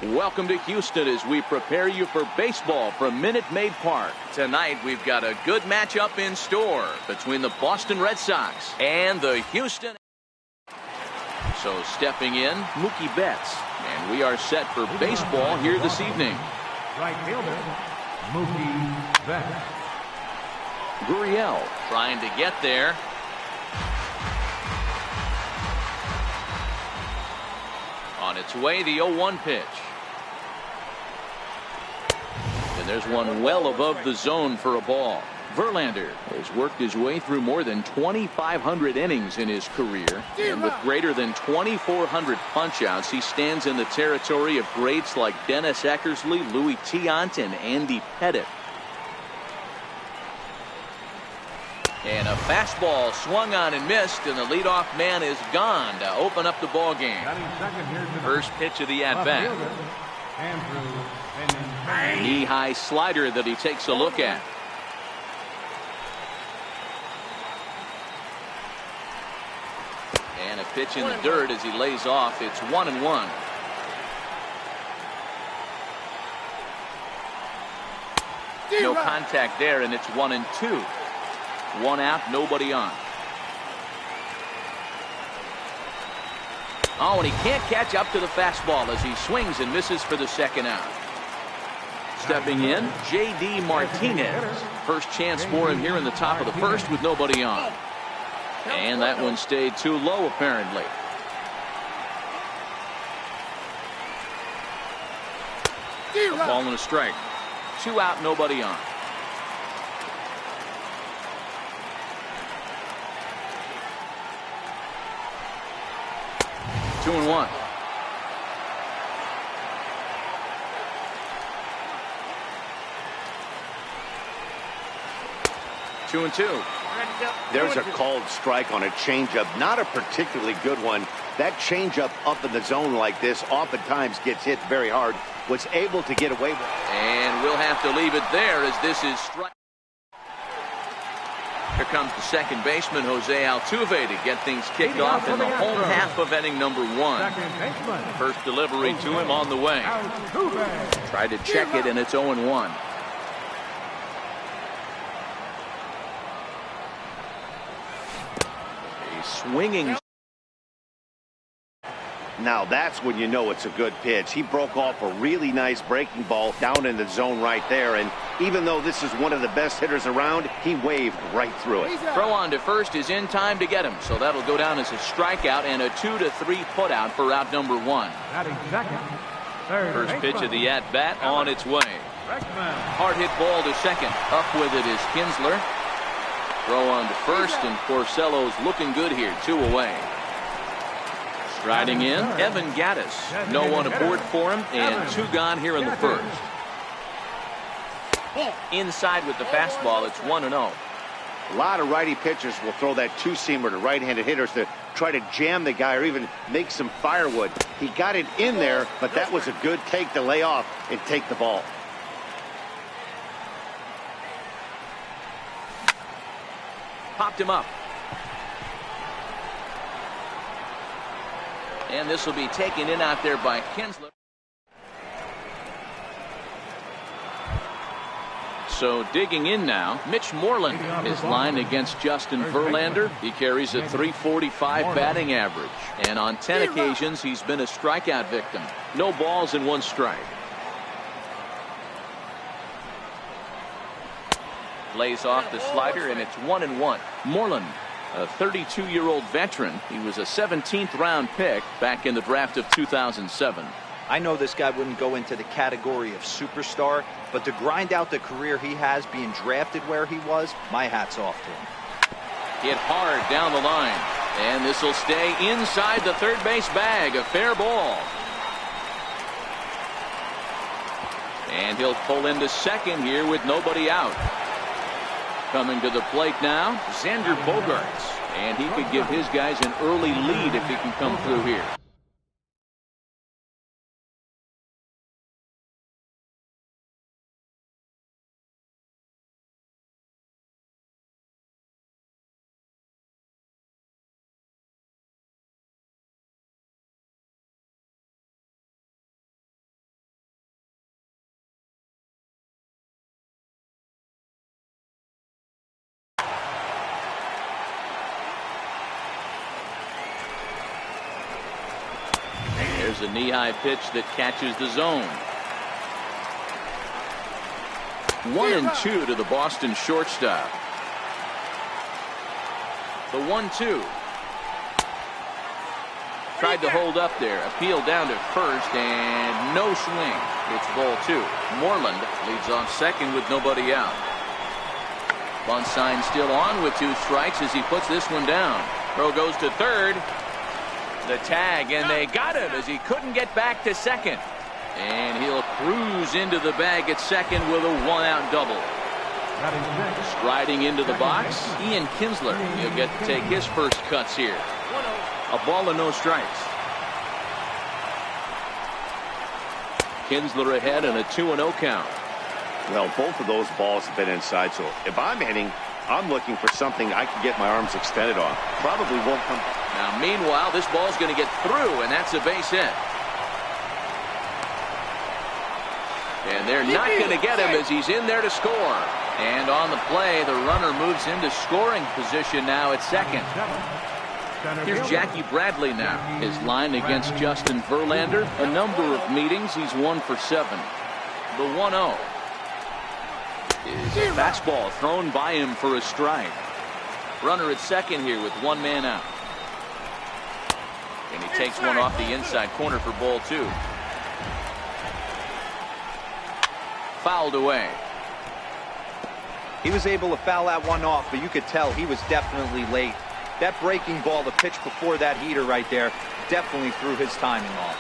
Welcome to Houston as we prepare you for baseball from Minute Maid Park. Tonight we've got a good matchup in store between the Boston Red Sox and the Houston. So stepping in, Mookie Betts. And we are set for baseball here this evening. Right fielder, Mookie Betts. Gurriel trying to get there. On its way, the 0-1 pitch. And there's one well above the zone for a ball. Verlander has worked his way through more than 2,500 innings in his career. And with greater than 2,400 punch-outs, he stands in the territory of greats like Dennis Eckersley, Louis Tiant, and Andy Pettitte. And a fastball swung on and missed, and the leadoff man is gone to open up the ball game. First pitch of the at-bat. Knee-high slider that he takes a look at. And a pitch in the dirt as he lays off. It's 1-1. No contact there, and it's 1-2. One out, nobody on. Oh, and he can't catch up to the fastball as he swings and misses for the second out. Stepping in, J.D. Martinez. First chance for him here in the top of the first with nobody on. And that one stayed too low, apparently. A ball and a strike. 2 out, nobody on. Two and one. Two and two. There's a called strike on a changeup, not a particularly good one. That changeup up in the zone like this oftentimes gets hit very hard. Was able to get away with it. And we'll have to leave it there as this is strike. Here comes the second baseman, Jose Altuve, to get things kicked off in the home half of inning number 1. First delivery to him on the way. Tried to check it, and it's 0-1. A swinging. Now that's when you know it's a good pitch. He broke off a really nice breaking ball down in the zone right there. And even though this is one of the best hitters around, he waved right through it. Throw on to first is in time to get him. So that'll go down as a strikeout and a 2-3 putout for out number 1. First pitch of the at-bat on its way. Hard hit ball to second. Up with it is Kinsler. Throw on to first, and Porcello's looking good here. 2 away. Striding in, Evan Gattis. No one aboard for him, and 2 gone here in the first. Inside with the fastball, it's 1-0. A lot of righty pitchers will throw that two-seamer to right-handed hitters to try to jam the guy or even make some firewood. He got it in there, but that was a good take to lay off and take the ball. Popped him up. And this will be taken in out there by Kinsler. So digging in now, Mitch Moreland is lined against Justin Verlander. He carries a .345 batting average. And on 10 occasions, he's been a strikeout victim. No balls and 1 strike. Lays off the slider, and it's 1-1. Moreland, a 32-year-old veteran. He was a 17th round pick back in the draft of 2007. I know this guy wouldn't go into the category of superstar, but to grind out the career he has being drafted where he was, my hat's off to him. Hit hard down the line, and this will stay inside the third base bag. A fair ball. And he'll pull into second here with nobody out. Coming to the plate now, Xander Bogaerts. And he could give his guys an early lead if he can come through here. There's a knee-high pitch that catches the zone. 1-2 to the Boston shortstop. The 1-2. Tried to hold up there. Appeal down to first and no swing. It's ball 2. Moreland leads off second with nobody out. Bunt sign still on with 2 strikes as he puts this one down. Throw goes to third. The tag, and they got him as he couldn't get back to second. And he'll cruise into the bag at second with a 1-out double. Striding into the box, Ian Kinsler. He'll get to take his first cuts here. A ball and no strikes. Kinsler ahead and a 2-0 count. Well, both of those balls have been inside, so if I'm hitting, I'm looking for something I can get my arms extended on. Probably won't come. Now, meanwhile, this ball's going to get through, and that's a base hit. And they're not going to get him as he's in there to score. And on the play, the runner moves into scoring position now at second. Here's Jackie Bradley now. His line against Justin Verlander, a number of meetings. He's 1 for 7. The 1-0 is a fastball thrown by him for a strike. Runner at second here with 1 man out. And he takes one off the inside corner for ball 2. Fouled away. He was able to foul that one off, but you could tell he was definitely late. That breaking ball, the pitch before that heater right there, definitely threw his timing off.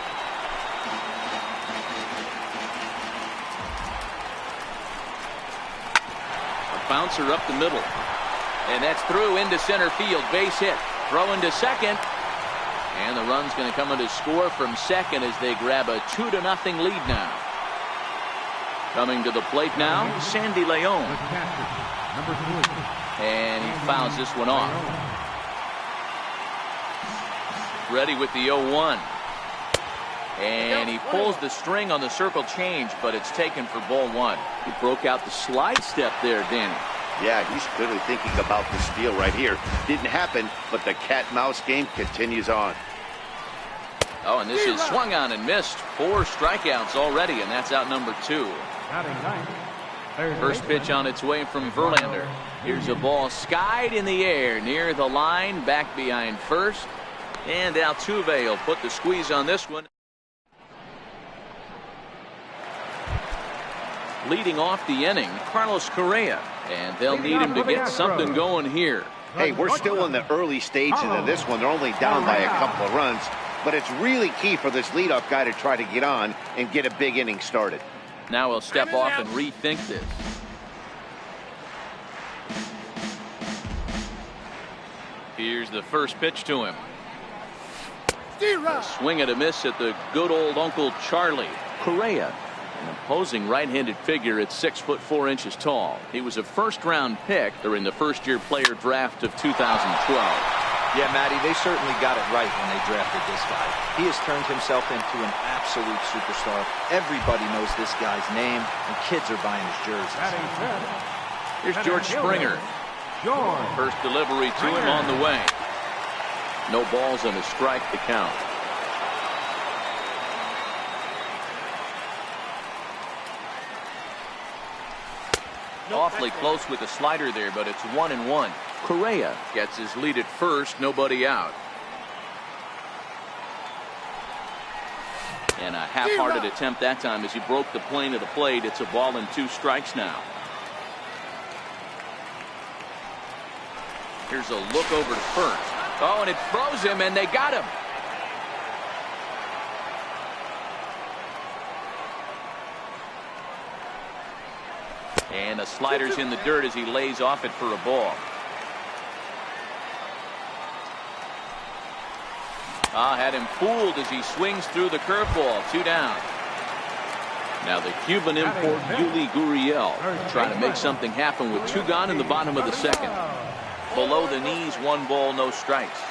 A bouncer up the middle. And that's through into center field. Base hit. Throw into second. And the run's going to come in to score from second as they grab a 2-0 lead now. Coming to the plate now, Sandy Leon. And he fouls this one off. Ready with the 0-1. And he pulls the string on the circle change, but it's taken for ball 1. He broke out the slide step there, Danny. Yeah, he's clearly thinking about the steal right here. Didn't happen, but the cat-mouse game continues on. Oh, and this is swung on and missed. 4 strikeouts already, and that's out number 2. First pitch on its way from Verlander. Here's a ball skied in the air near the line, back behind first. And Altuve will put the squeeze on this one. Leading off the inning, Carlos Correa. And they'll need him to get something going here. Hey, we're still in the early stages of this one. They're only down by a couple of runs. But it's really key for this leadoff guy to try to get on and get a big inning started. Now he'll step off and rethink this. Here's the first pitch to him. A swing and a miss at the good old Uncle Charlie. Correa, an imposing right-handed figure at 6'4" tall. He was a first-round pick during the first-year player draft of 2012. Yeah, Matty, they certainly got it right when they drafted this guy. He has turned himself into an absolute superstar. Everybody knows this guy's name, and kids are buying his jerseys. Here's George Springer. First delivery to him on the way. No balls and a strike to count. Awfully close with the slider there, but it's 1-1. Correa gets his lead at first, nobody out. And a half-hearted attempt that time as he broke the plane of the plate. It's a ball and 2 strikes now. Here's a look over to first. Oh, and it froze him, and they got him. And the slider's in the dirt as he lays off it for a ball. Had him fooled as he swings through the curveball. 2 down. Now the Cuban import Yuli Gurriel trying to make something happen with 2 gone in the bottom of the second. Below the knees, 1 ball, no strikes.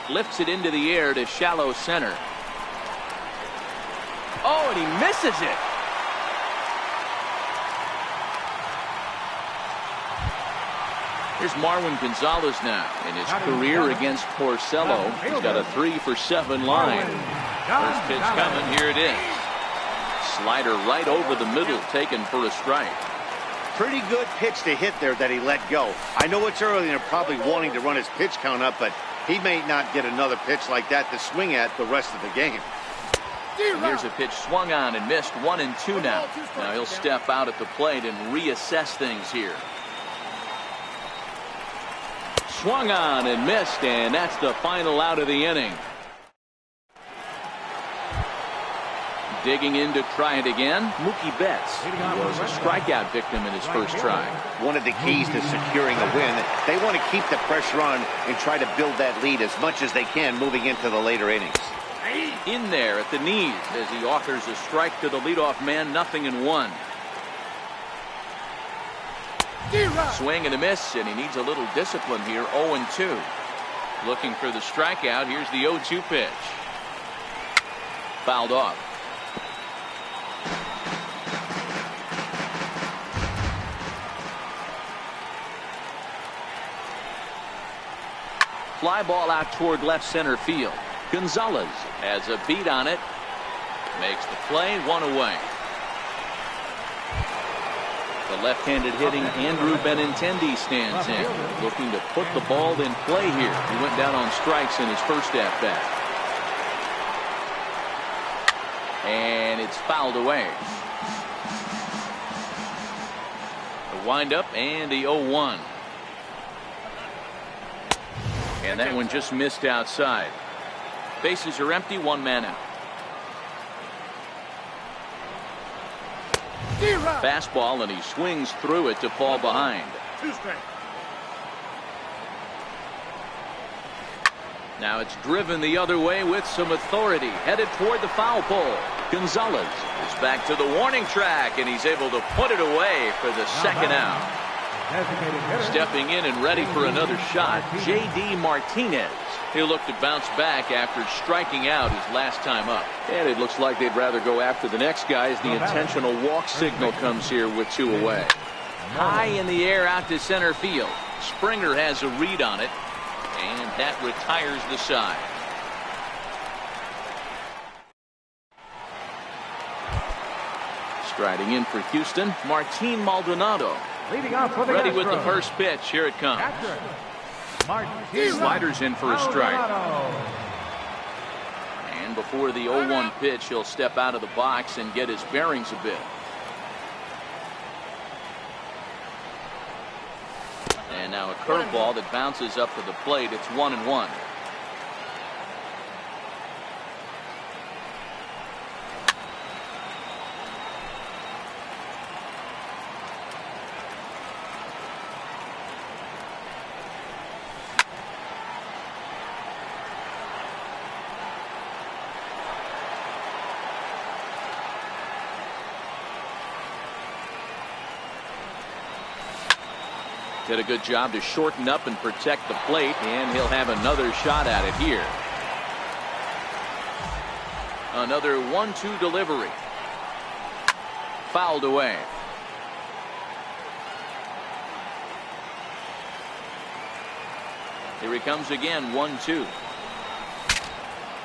Lifts it into the air to shallow center. Oh, and he misses it. Here's Marwin Gonzalez now in his career against Porcello. He's got a 3-for-7 line. First pitch coming. Here it is. Slider right over the middle, taken for a strike. Pretty good pitch to hit there that he let go. I know it's early and they're probably wanting to run his pitch count up, but he may not get another pitch like that to swing at the rest of the game. And here's a pitch swung on and missed. 1-2 now. Now he'll step out at the plate and reassess things here. Swung on and missed, and that's the final out of the inning. Digging in to try it again, Mookie Betts was a strikeout victim in his first try. One of the keys to securing a win, they want to keep the pressure on and try to build that lead as much as they can moving into the later innings. In there at the knees as he offers a strike to the leadoff man, 0-1. Swing and a miss, and he needs a little discipline here. 0-2. Looking for the strikeout. Here's the 0-2 pitch. Fouled off. Fly ball out toward left center field. Gonzalez has a beat on it. Makes the play, 1 away. The left-handed hitting Andrew Benintendi stands in, looking to put the ball in play here. He went down on strikes in his first at-bat. And it's fouled away. The windup and the 0-1. And that one just missed outside. Bases are empty, 1 man out. Fastball, and he swings through it to fall behind. Now it's driven the other way with some authority, headed toward the foul pole. Gonzalez is back to the warning track, and he's able to put it away for the second out. Stepping in and ready for another shot, J.D. Martinez. He'll look to bounce back after striking out his last time up. And it looks like they'd rather go after the next guy as the intentional walk signal comes here with 2 away. High in the air out to center field. Springer has a read on it, and that retires the side. Striding in for Houston, Martin Maldonado. Ready with the first pitch. Here it comes. Sliders in for a strike. And before the 0-1 pitch, he'll step out of the box and get his bearings a bit. And now a curveball that bounces up to the plate. It's 1-1. Did a good job to shorten up and protect the plate, and he'll have another shot at it here. Another 1-2 delivery. Fouled away. Here he comes again, 1-2.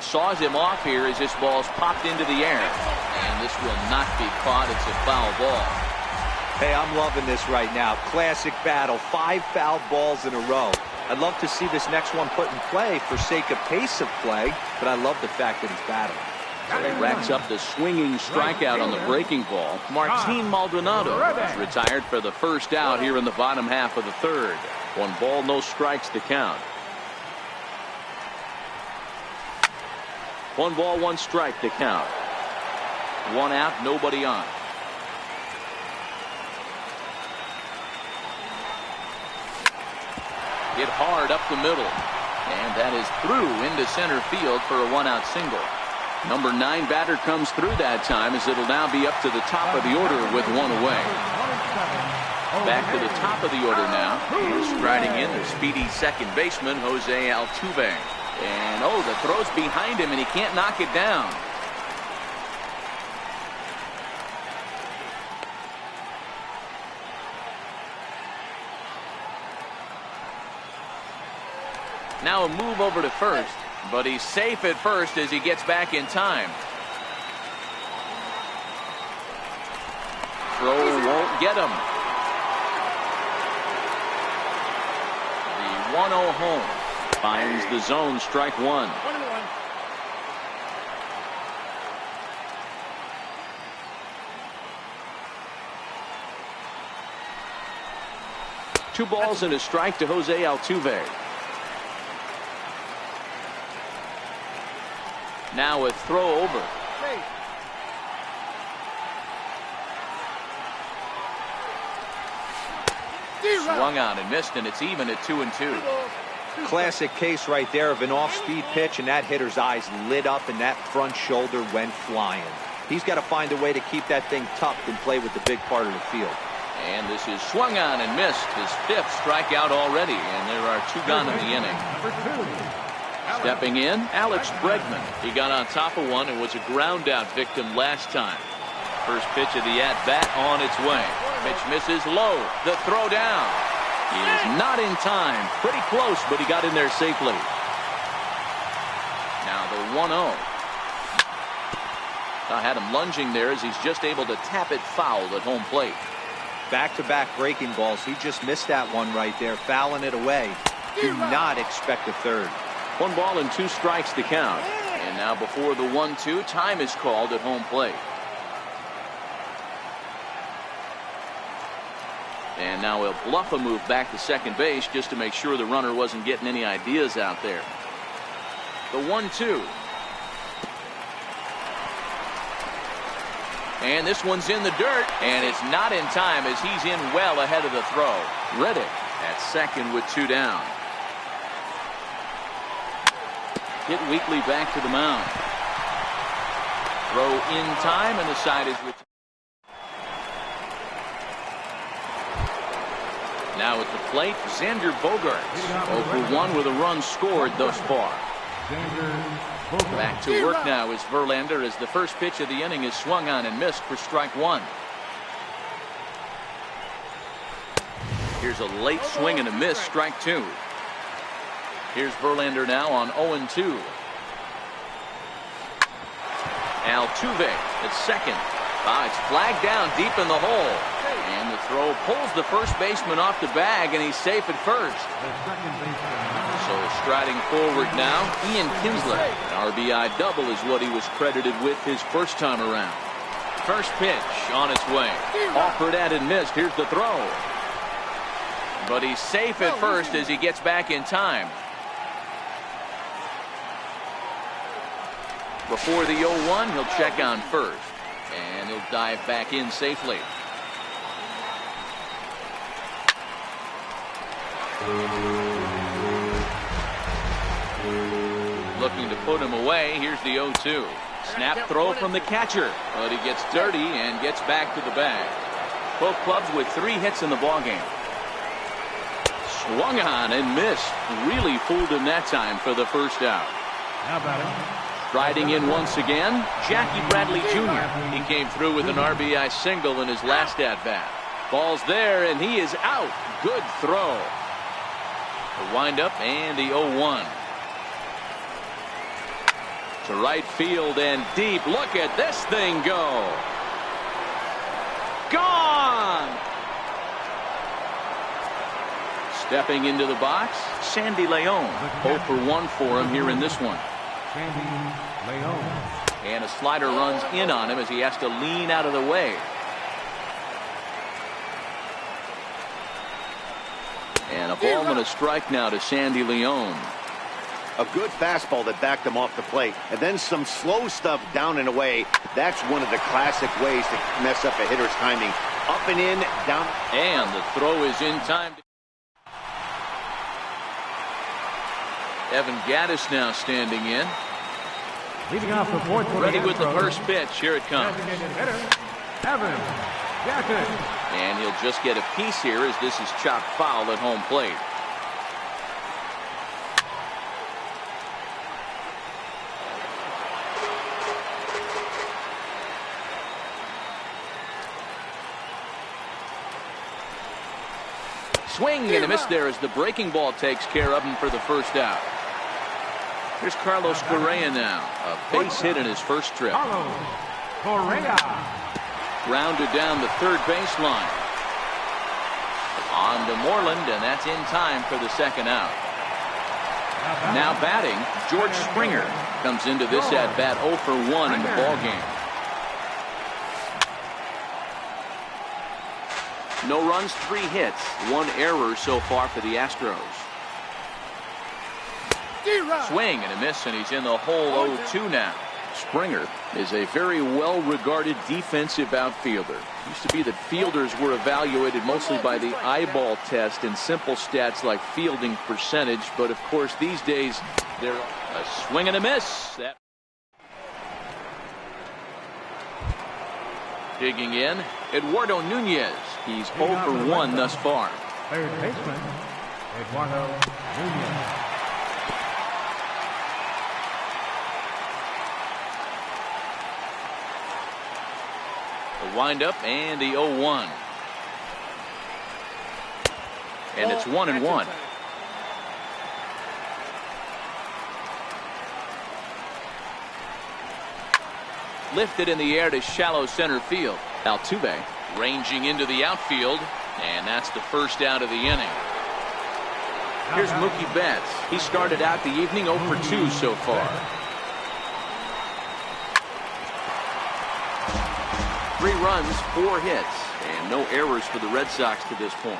Saws him off here as this ball's popped into the air. And this will not be caught. It's a foul ball. Hey, I'm loving this right now. Classic battle. 5 foul balls in a row. I'd love to see this next one put in play for sake of pace of play, but I love the fact that he's battling. So he racks up the swinging strikeout on the breaking ball. Martin Maldonado is retired for the first out here in the bottom half of the third. 1 ball, no strikes to count. 1 ball, 1 strike to count. 1 out, nobody on. Hit hard up the middle, and that is through into center field for a 1-out single. Number 9 batter comes through that time, as it'll now be up to the top of the order with 1 away. Back to the top of the order now. Striding in the speedy second baseman, Jose Altuve. And oh, the throw's behind him, and he can't knock it down. Now a move over to first, but he's safe at first as he gets back in time. Throw won't get him. The 1-0 home. Finds the zone, strike one. 1-1. Two balls and a strike to Jose Altuve. Now a throw over. Swung on and missed, and it's even at 2-2. Classic case right there of an off-speed pitch, and that hitter's eyes lit up and that front shoulder went flying. He's got to find a way to keep that thing tucked and play with the big part of the field. And this is swung on and missed, his fifth strikeout already, and there are two gone in the inning. Stepping in, Alex Bregman. He got on top of one and was a ground out victim last time. First pitch of the at-bat on its way. Pitch misses low. The throw down. He is not in time. Pretty close, but he got in there safely. Now the 1-0. I had him lunging there as he's just able to tap it foul at home plate. Back-to-back breaking balls. He just missed that one right there, fouling it away. Do not expect a third. 1 ball and 2 strikes to count. And now before the 1-2, time is called at home plate. And now he'll bluff a move back to second base just to make sure the runner wasn't getting any ideas out there. The 1-2. And this one's in the dirt, and it's not in time as he's in well ahead of the throw. Reddick at second with 2 down. Hit weakly back to the mound. Throw in time, and the side is with. Now at the plate, Xander Bogaerts. 0 for 1 with a run scored thus far. Back to work now is Verlander as the first pitch of the inning is swung on and missed for strike 1. Here's a late swing and a miss, strike 2. Here's Verlander now on 0-2. Altuve at second. It's flagged down deep in the hole. And the throw pulls the first baseman off the bag, and he's safe at first. So striding forward now, Ian Kinsler. An RBI double is what he was credited with his first time around. First pitch on its way. Offered at and missed. Here's the throw. But he's safe at first as he gets back in time. Before the 0-1, he'll check on first. And he'll dive back in safely. Looking to put him away. Here's the 0-2. Snap throw from the catcher. But he gets dirty and gets back to the bag. Both clubs with 3 hits in the ballgame. Swung on and missed. Really fooled him that time for the first out. How about him? Riding in once again, Jackie Bradley Jr. He came through with an RBI single in his last at-bat. Ball's there, and he is out. Good throw. The windup and the 0-1. To right field and deep. Look at this thing go. Gone! Stepping into the box, Sandy Leon. 0 for 1 for him here in this one. And a slider runs in on him as he has to lean out of the way. And a ball and a strike now to Sandy Leon. A good fastball that backed him off the plate. And then some slow stuff down and away. That's one of the classic ways to mess up a hitter's timing. Up and in, down. And the throw is in time. Evan Gattis now standing in. Leading off the fourth. Ready with the first pitch. Here it comes. Evan Gattis. And he'll just get a piece here as this is chopped foul at home plate. Swing and a miss there as the breaking ball takes care of him for the first out. Here's Carlos Correa now. A base hit in his first trip. Carlos Correa. Grounded down the third baseline. On to Moreland, and that's in time for the second out. Now batting, George Springer comes into this at bat 0 for 1 in the ball game. No runs, 3 hits, 1 error so far for the Astros. Swing and a miss, and he's in the hole 0-2 now. Springer is a very well-regarded defensive outfielder. Used to be that fielders were evaluated mostly by the eyeball test and simple stats like fielding percentage, but of course these days they're a swing and a miss. Digging in, Eduardo Nunez. He's 0 for 1 thus far. Third baseman, Eduardo Nunez. The windup and the 0-1. And it's 1-1. Lifted in the air to shallow center field. Altuve ranging into the outfield, and that's the first out of the inning. Here's Mookie Betts. He started out the evening 0 for 2 so far. 3 runs, 4 hits, and no errors for the Red Sox to this point.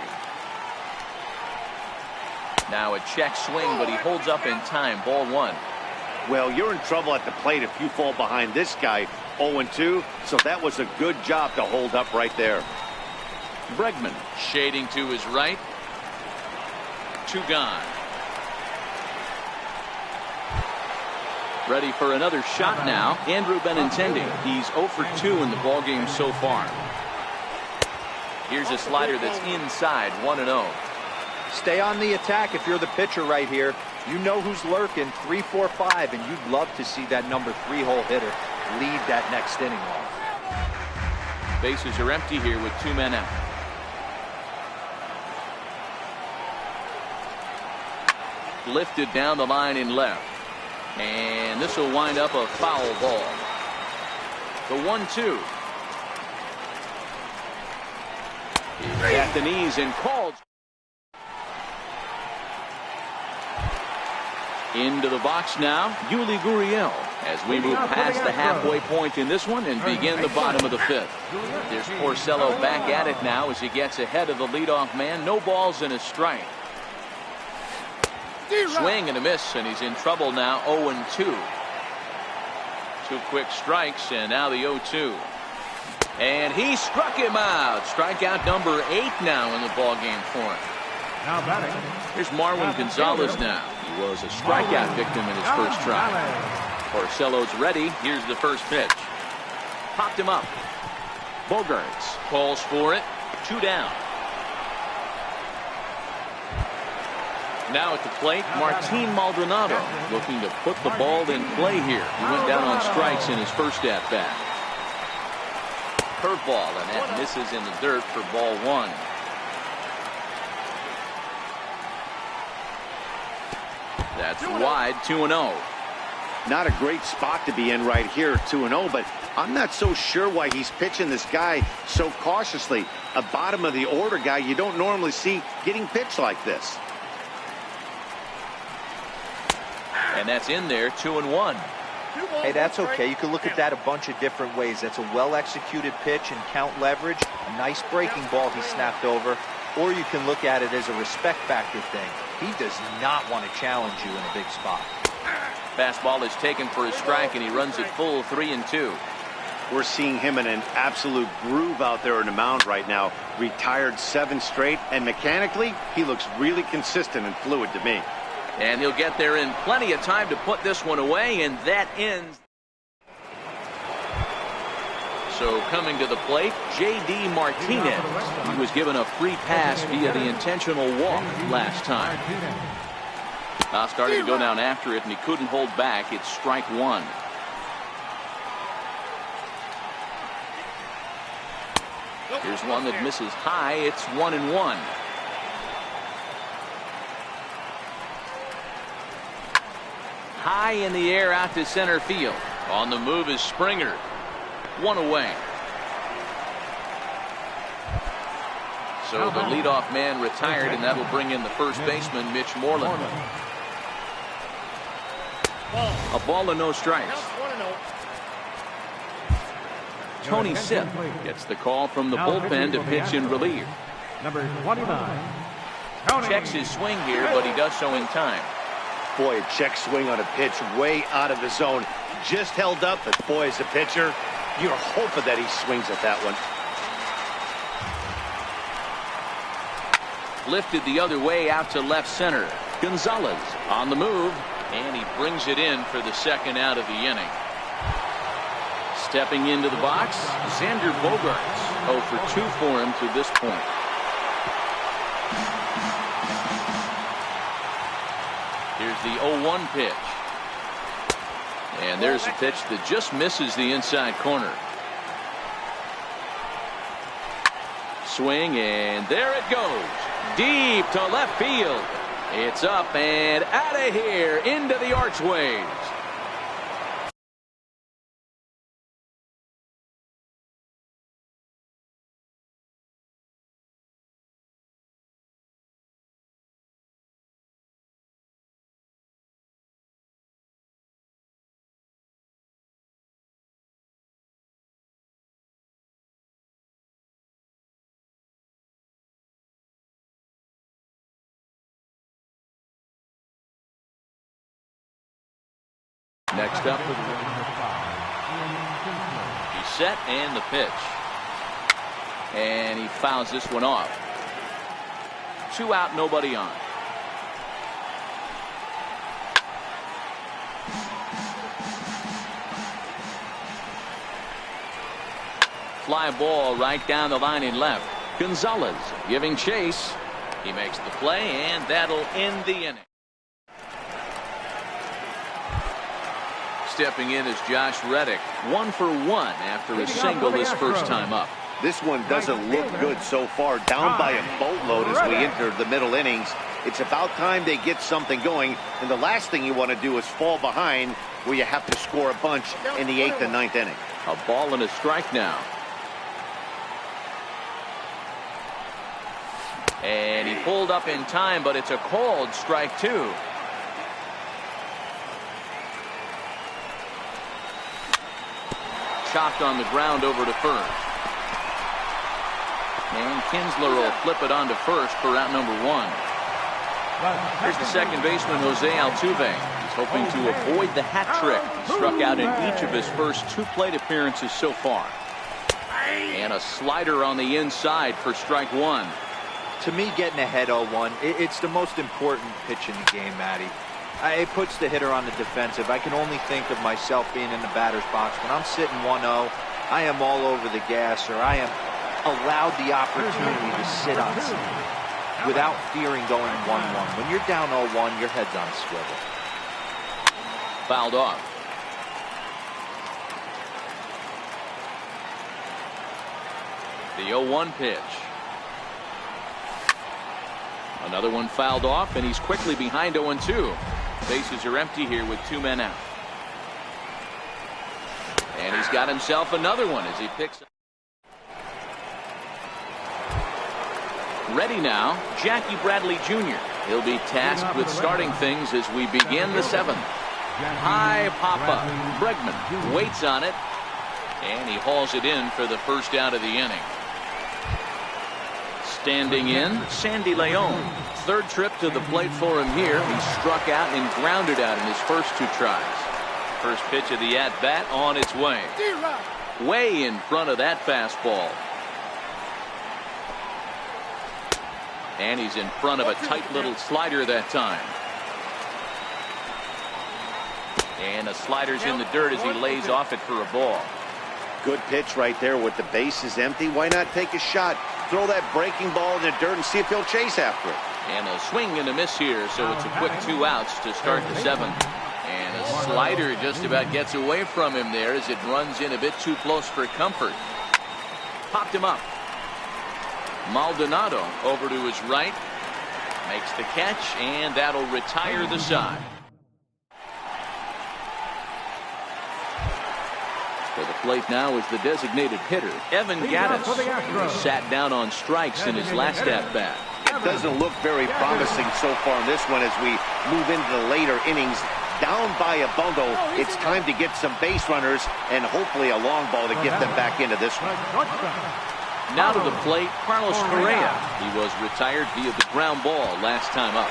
Now a check swing, but he holds up in time. Ball 1. Well, you're in trouble at the plate if you fall behind this guy 0-2, so that was a good job to hold up right there. Bregman shading to his right. 2 gone. Ready for another shot now. Andrew Benintendi. He's 0 for 2 in the ballgame so far. Here's a slider that's inside, 1-0. Stay on the attack if you're the pitcher right here. You know who's lurking, 3, 4, 5, and you'd love to see that number 3 hole hitter lead that next inning off. Bases are empty here with 2 men out. Lifted down the line in left. And this will wind up a foul ball. The 1-2. He's at the knees and called. Into the box now, Yuli Gurriel, as we move past the halfway point in this one and begin the bottom of the 5th. There's Porcello back at it now as he gets ahead of the leadoff man. No balls and a strike. Swing and a miss, and he's in trouble now, 0-2. 2 quick strikes, and now the 0-2. And he struck him out. Strikeout number 8 now in the ballgame for him. Now batting. Here's Marwin Gonzalez now. He was a strikeout victim in his first try. Porcello's ready. Here's the first pitch. Popped him up. Bogarts calls for it. 2 down. Now at the plate, Martin Maldonado looking to put the ball in play here. He went down on strikes in his first at-bat. Curveball, and that misses in the dirt for ball 1. That's wide, 2-0. Not a great spot to be in right here, 2-0, but I'm not so sure why he's pitching this guy so cautiously. A bottom of the order guy you don't normally see getting pitched like this. And that's in there, 2-1. Hey, that's okay. You can look at that a bunch of different ways. That's a well-executed pitch and count leverage. A nice breaking ball he snapped over. Or you can look at it as a respect factor thing. He does not want to challenge you in a big spot. Fastball is taken for a strike, and he runs it full 3-2. We're seeing him in an absolute groove out there in the mound right now. Retired 7 straight, and mechanically, he looks really consistent and fluid to me. And he'll get there in plenty of time to put this one away, and that ends. So coming to the plate, J.D. Martinez. He was given a free pass via the intentional walk last time. Started to go down after it, and he couldn't hold back. It's strike 1. Here's one that misses high. It's 1-1. high in the air out to center field. On the move is Springer. One away. So the leadoff man retired, and that'll bring in the first baseman, Mitch Moreland. A ball and no strikes. Tony Sipp gets the call from the bullpen to pitch in relief. Number 29. Checks his swing here, but he does so in time. Boy, a check swing on a pitch way out of the zone. Just held up, but boy, as a pitcher, you're hoping that he swings at that one. Lifted the other way out to left center. Gonzalez on the move, and he brings it in for the second out of the inning. Stepping into the box, Xander Bogaerts. 0 for 2 for him to this point. Here's the 0-1 pitch. And there's a pitch that just misses the inside corner. Swing, and there it goes. Deep to left field. It's up and out of here into the archways. Next up, he's set and the pitch. And he fouls this one off. 2 out, nobody on. Fly ball right down the line in left. Gonzalez giving chase. He makes the play, and that'll end the inning. Stepping in is Josh Reddick. 1 for 1 after a single his first time up. This one doesn't look good so far. Down by a boatload as we enter the middle innings. It's about time they get something going. And the last thing you want to do is fall behind where you have to score a bunch in the 8th and 9th inning. A ball and a strike now. And he pulled up in time, but it's a called strike 2. Chopped on the ground over to first. And Kinsler will flip it on to first for out number 1. Here's the second baseman, Jose Altuve. He's hoping to avoid the hat trick. He struck out in each of his first 2 plate appearances so far. And a slider on the inside for strike 1. To me, getting ahead 0-1, it's the most important pitch in the game, Matty. It puts the hitter on the defensive. I can only think of myself being in the batter's box. When I'm sitting 1-0, I am all over the gas, or I am allowed the opportunity to sit on something without fearing going 1-1. When you're down 0-1, your head's on a swivel. Fouled off. The 0-1 pitch. Another one fouled off, and he's quickly behind 0-2. Bases are empty here with 2 men out. And he's got himself another one as he picks up. Ready now, Jackie Bradley Jr. He'll be tasked with starting things as we begin the 7th. High pop-up. Bregman waits on it, and he hauls it in for the first out of the inning. Standing in, Sandy Leon. 3rd trip to the plate for him here. He struck out and grounded out in his first 2 tries. First pitch of the at-bat on its way. Way in front of that fastball. And he's in front of a tight little slider that time. And the slider's in the dirt as he lays off it for a ball. Good pitch right there with the bases empty. Why not take a shot? Throw that breaking ball in the dirt and see if he'll chase after it. And a swing and a miss here, so it's a quick 2 outs to start the 7th. And a slider just about gets away from him there as it runs in a bit too close for comfort. Popped him up. Maldonado over to his right. Makes the catch, and that'll retire the side. To the plate now is the designated hitter, Evan Gattis, who sat down on strikes in his last at-bat. It doesn't look very promising so far in this one as we move into the later innings. Down by a bundle, it's time to get some base runners and hopefully a long ball to get them back into this one. Now to the plate, Carlos Correa. He was retired via the ground ball last time up.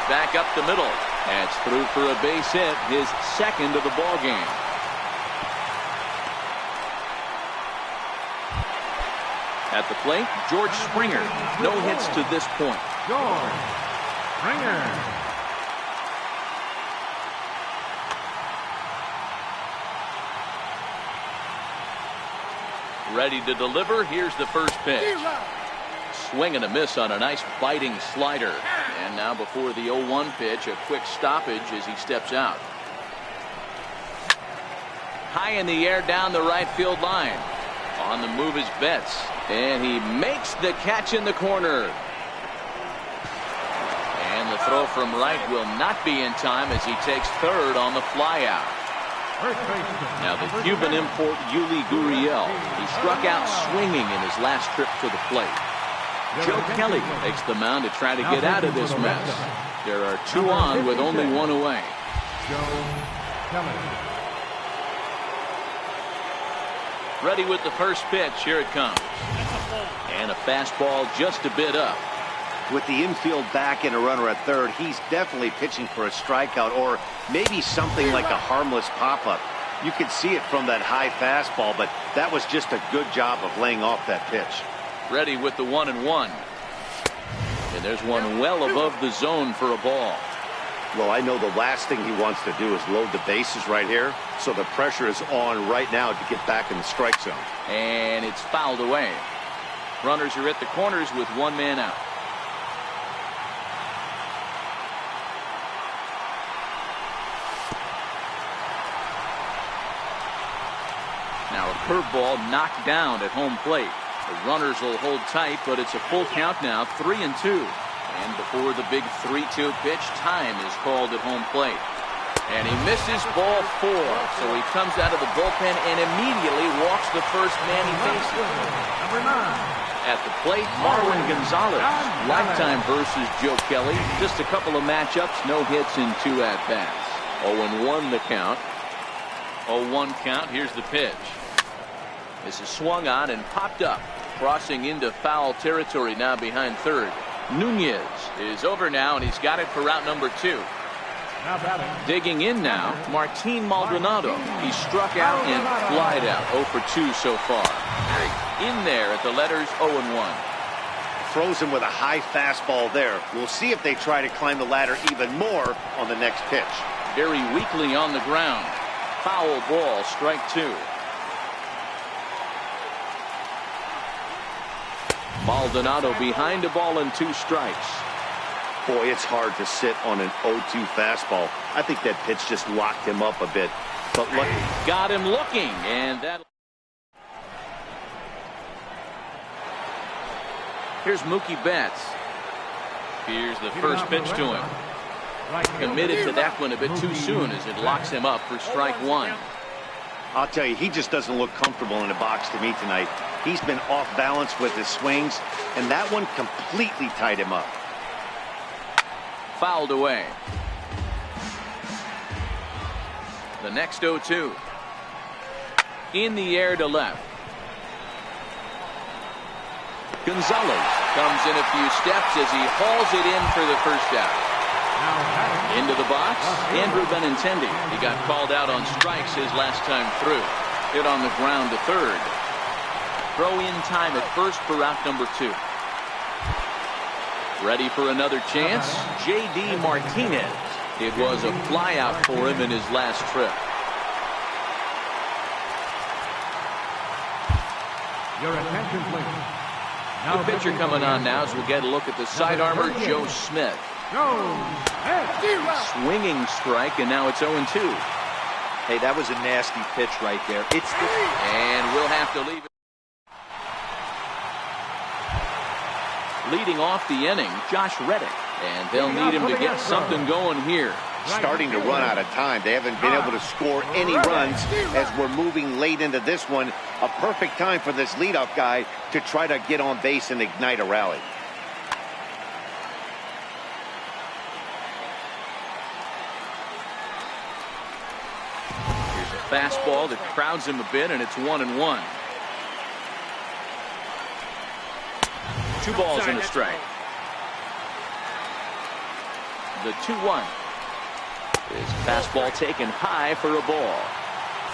Back up the middle. That's through for a base hit, his second of the ball game. At the plate, George Springer. No hits to this point. George Springer. Ready to deliver. Here's the first pitch. Swing and a miss on a nice biting slider. And now before the 0-1 pitch, a quick stoppage as he steps out. High in the air down the right field line. On the move is Betts. And he makes the catch in the corner. And the throw from right will not be in time as he takes third on the flyout. Now the Cuban import Yuli Gurriel. He struck out swinging in his last trip to the plate. Joe Kelly takes the mound to try to get out of this mess. There are two on with only one away. Joe Kelly. Ready with the first pitch. Here it comes. And a fastball just a bit up. With the infield back and a runner at third, he's definitely pitching for a strikeout or maybe something like a harmless pop-up. You could see it from that high fastball, but that was just a good job of laying off that pitch. Ready with the 1-1. And there's one well above the zone for a ball. Well, I know the last thing he wants to do is load the bases right here, so the pressure is on right now to get back in the strike zone. And it's fouled away. Runners are at the corners with one man out. Now a curveball knocked down at home plate. The runners will hold tight, but it's a full count now, 3-2. And before the big 3-2 pitch, time is called at home plate. And he misses ball 4. So he comes out of the bullpen and immediately walks the first man he faces. Number 9. At the plate, Marwin Gonzalez. Lifetime versus Joe Kelly. Just a couple of matchups, no hits in 2 at-bats. 0-1 the count. 0-1 count. Here's the pitch. This is swung on and popped up. Crossing into foul territory now behind third. Nunez is over now, and he's got it for route number 2. Digging in now, Martin Maldonado. He struck out and flied out. 0 for 2 so far. In there at the letters 0-1. Throws him with a high fastball there. We'll see if they try to climb the ladder even more on the next pitch. Very weakly on the ground. Foul ball, strike 2. Maldonado behind a ball and 2 strikes. Boy, it's hard to sit on an 0-2 fastball. I think that pitch just locked him up a bit. But look, got him looking, and that. Here's Mookie Betts. Here's the first pitch to him. Committed to that one a bit too soon as it locks him up for strike 1. I'll tell you, he just doesn't look comfortable in the box to me tonight. He's been off balance with his swings, and that one completely tied him up. Fouled away. The next 0-2. In the air to left. Gonzalez comes in a few steps as he hauls it in for the first out. Into the box, Andrew Benintendi. He got called out on strikes his last time through. Hit on the ground to third. Throw in time at first for route number 2. Ready for another chance? J.D. Martinez. It was a flyout for him in his last trip. Your attention, please. The pitcher coming on now as we get a look at the side armor, Joe Smith. Swinging strike, and now it's 0-2. Hey, that was a nasty pitch right there. And we'll have to leave it. Leading off the inning, Josh Reddick. And they'll need him to get something going here. starting to run out of time. They haven't been able to score any runs as we're moving late into this one. A perfect time for this leadoff guy to try to get on base and ignite a rally. Here's a fastball that crowds him a bit, and it's 1-1. 2 balls and a strike. The 2-1. His fastball taken high for a ball.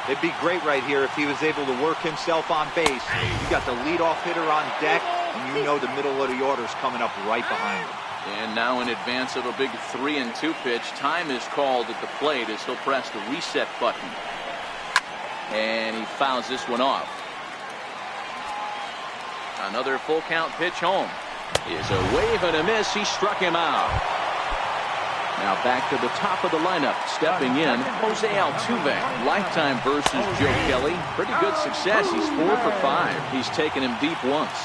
It'd be great right here if he was able to work himself on base. You got the leadoff hitter on deck, and you know the middle of the order is coming up right behind him. And now in advance of a big 3-2 pitch, time is called at the plate as he'll press the reset button. And he fouls this one off. Another full count pitch home. Is a wave and a miss. He struck him out. Now back to the top of the lineup. Stepping in, Jose Altuve. Lifetime versus Joe Kelly. Pretty good success. He's 4 for 5. He's taken him deep once.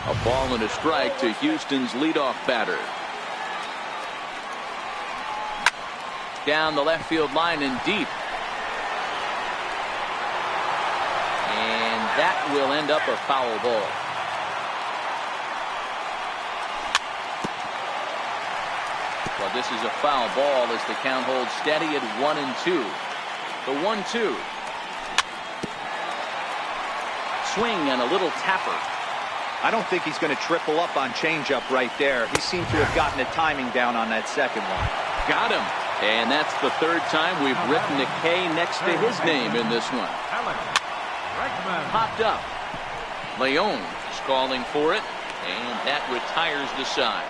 A ball and a strike to Houston's leadoff batter. Down the left field line and deep. And that will end up a foul ball. Well, this is a foul ball as the count holds steady at 1-2. The 1-2. Swing and a little tapper. I don't think he's going to triple up on changeup right there. He seemed to have gotten the timing down on that second one. Got him. And that's the 3rd time we've written a K next to his name in this one. Popped up. Leon is calling for it, and that retires the side.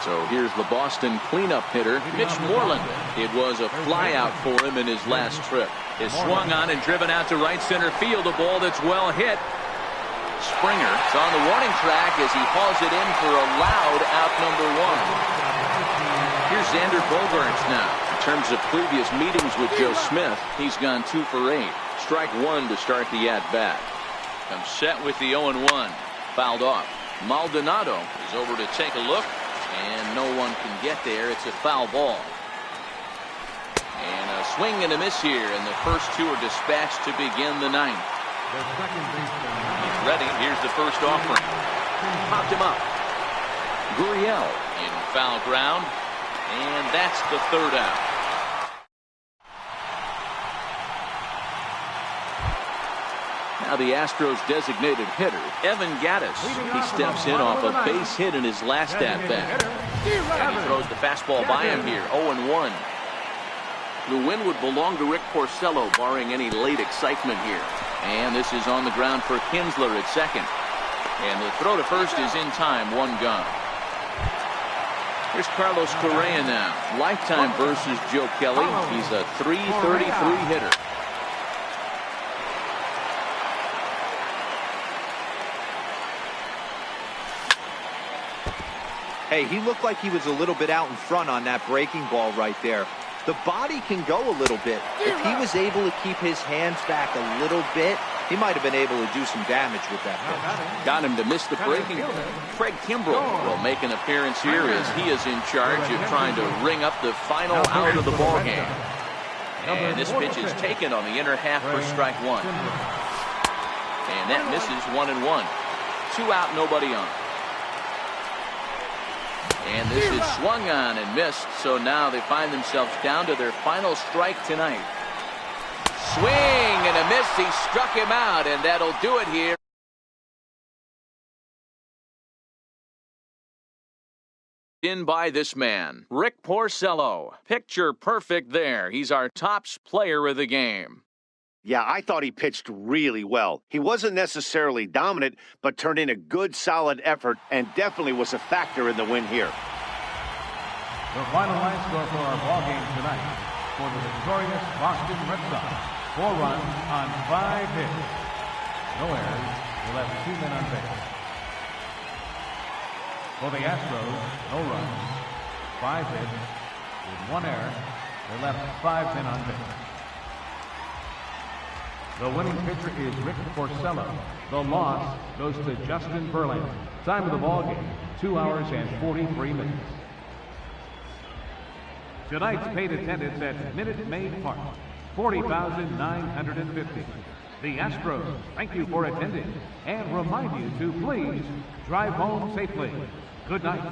So here's the Boston cleanup hitter, Mitch Moreland. It was a flyout for him in his last trip. Is swung on and driven out to right center field. A ball that's well hit. Springer is on the warning track as he hauls it in for a loud out number 1. Here's Xander Bogaerts now. In terms of previous meetings with Joe Smith, he's gone 2 for 8. Strike 1 to start the at-bat. Comes set with the 0-1. Fouled off. Maldonado is over to take a look. And no one can get there. It's a foul ball. And a swing and a miss here. And the first 2 are dispatched to begin the 9th. He's ready. Here's the first offering. Popped him up. Gurriel in foul ground. And that's the 3rd out. Now the Astros designated hitter, Evan Gattis. He steps in off a base hit in his last at-bat. And he throws the fastball by him here, 0-1. The win would belong to Rick Porcello, barring any late excitement here. And this is on the ground for Kinsler at second. And the throw to first is in time, 1 gone. Here's Carlos Correa now. Lifetime versus Joe Kelly. He's a .333 hitter. Hey, he looked like he was a little bit out in front on that breaking ball right there. The body can go a little bit. If he was able to keep his hands back a little bit, he might have been able to do some damage with that pitch. Got him to miss the breaking ball. Craig Kimbrell will make an appearance here as he is in charge of trying to ring up the final out of the ball game. And this pitch is taken on the inner half for strike 1. And that misses 1-1. 2 out, nobody on. And this is swung on and missed, so now they find themselves down to their final strike tonight. Swing and a miss. He struck him out, and that'll do it here. In by this man, Rick Porcello. Picture perfect there. He's our tops player of the game. Yeah, I thought he pitched really well. He wasn't necessarily dominant, but turned in a good, solid effort and definitely was a factor in the win here. The final line score for our ball game tonight. For the victorious Boston Red Sox, 4 runs on 5 hits. No errors. They left 2 men on base. For the Astros, no runs, 5 hits. With 1 error, they left 5 men on base. The winning pitcher is Rick Porcello. The loss goes to Justin Verlander. Time of the ball game, 2 hours and 43 minutes. Tonight's paid attendance at Minute Maid Park, 40,950. The Astros thank you for attending and remind you to please drive home safely. Good night.